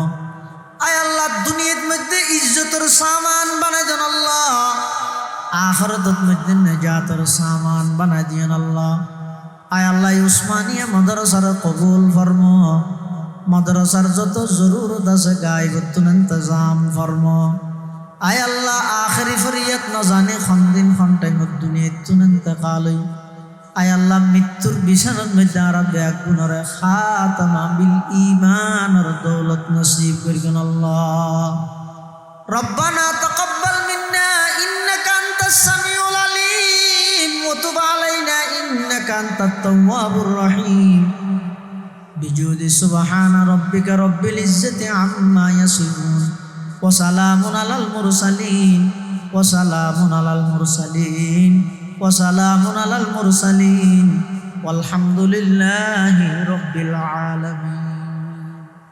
আয় আল্লাহ দুনিয়ার মধ্যে ইজ্জতের সামান বানাই দেন আল্লাহ, আখিরাতের মধ্যে নেজাতের সামান বানাই দিয়েন আল্লাহ। আয় আল্লাহ উসমানিয়া মাদ্রাসার কবুল ফরমা, মাদ্রাসার যত জরুরত আছে গায়বতুন ইন্তজাম ফরমা। আয় আল্লাহ আখেরি ফরিয়াত না জানে খন দিন খন টাইমত দুনিয়াতুন ইন্তেকাল আয় আল্লাহ মৃত্যুর বিছানার মধ্যে আর বেগুনরে খাতামা বিল ঈমানের দৌলত নসিব করিবেন আল্লাহ। রব্বানা তাকাব্বাল মিন্না ইন্নাকা আনতাস সামিউল আলিম ওয়া তুব আলাইনা ইন্নাকা আনতাত তাওয়াবুর রহিম। বিজুদি সুবহানা রাব্বিকা রাব্বিল ইজ্জাতি আম্মা ইয়াসিফুন ওয়া সালামুন আলাল মুরসালিন ওয়া সালামুন আলাল মুরসালিন ওয়া সালামুন আলাল মুরসালিন ওয়ালহামদুলিল্লাহি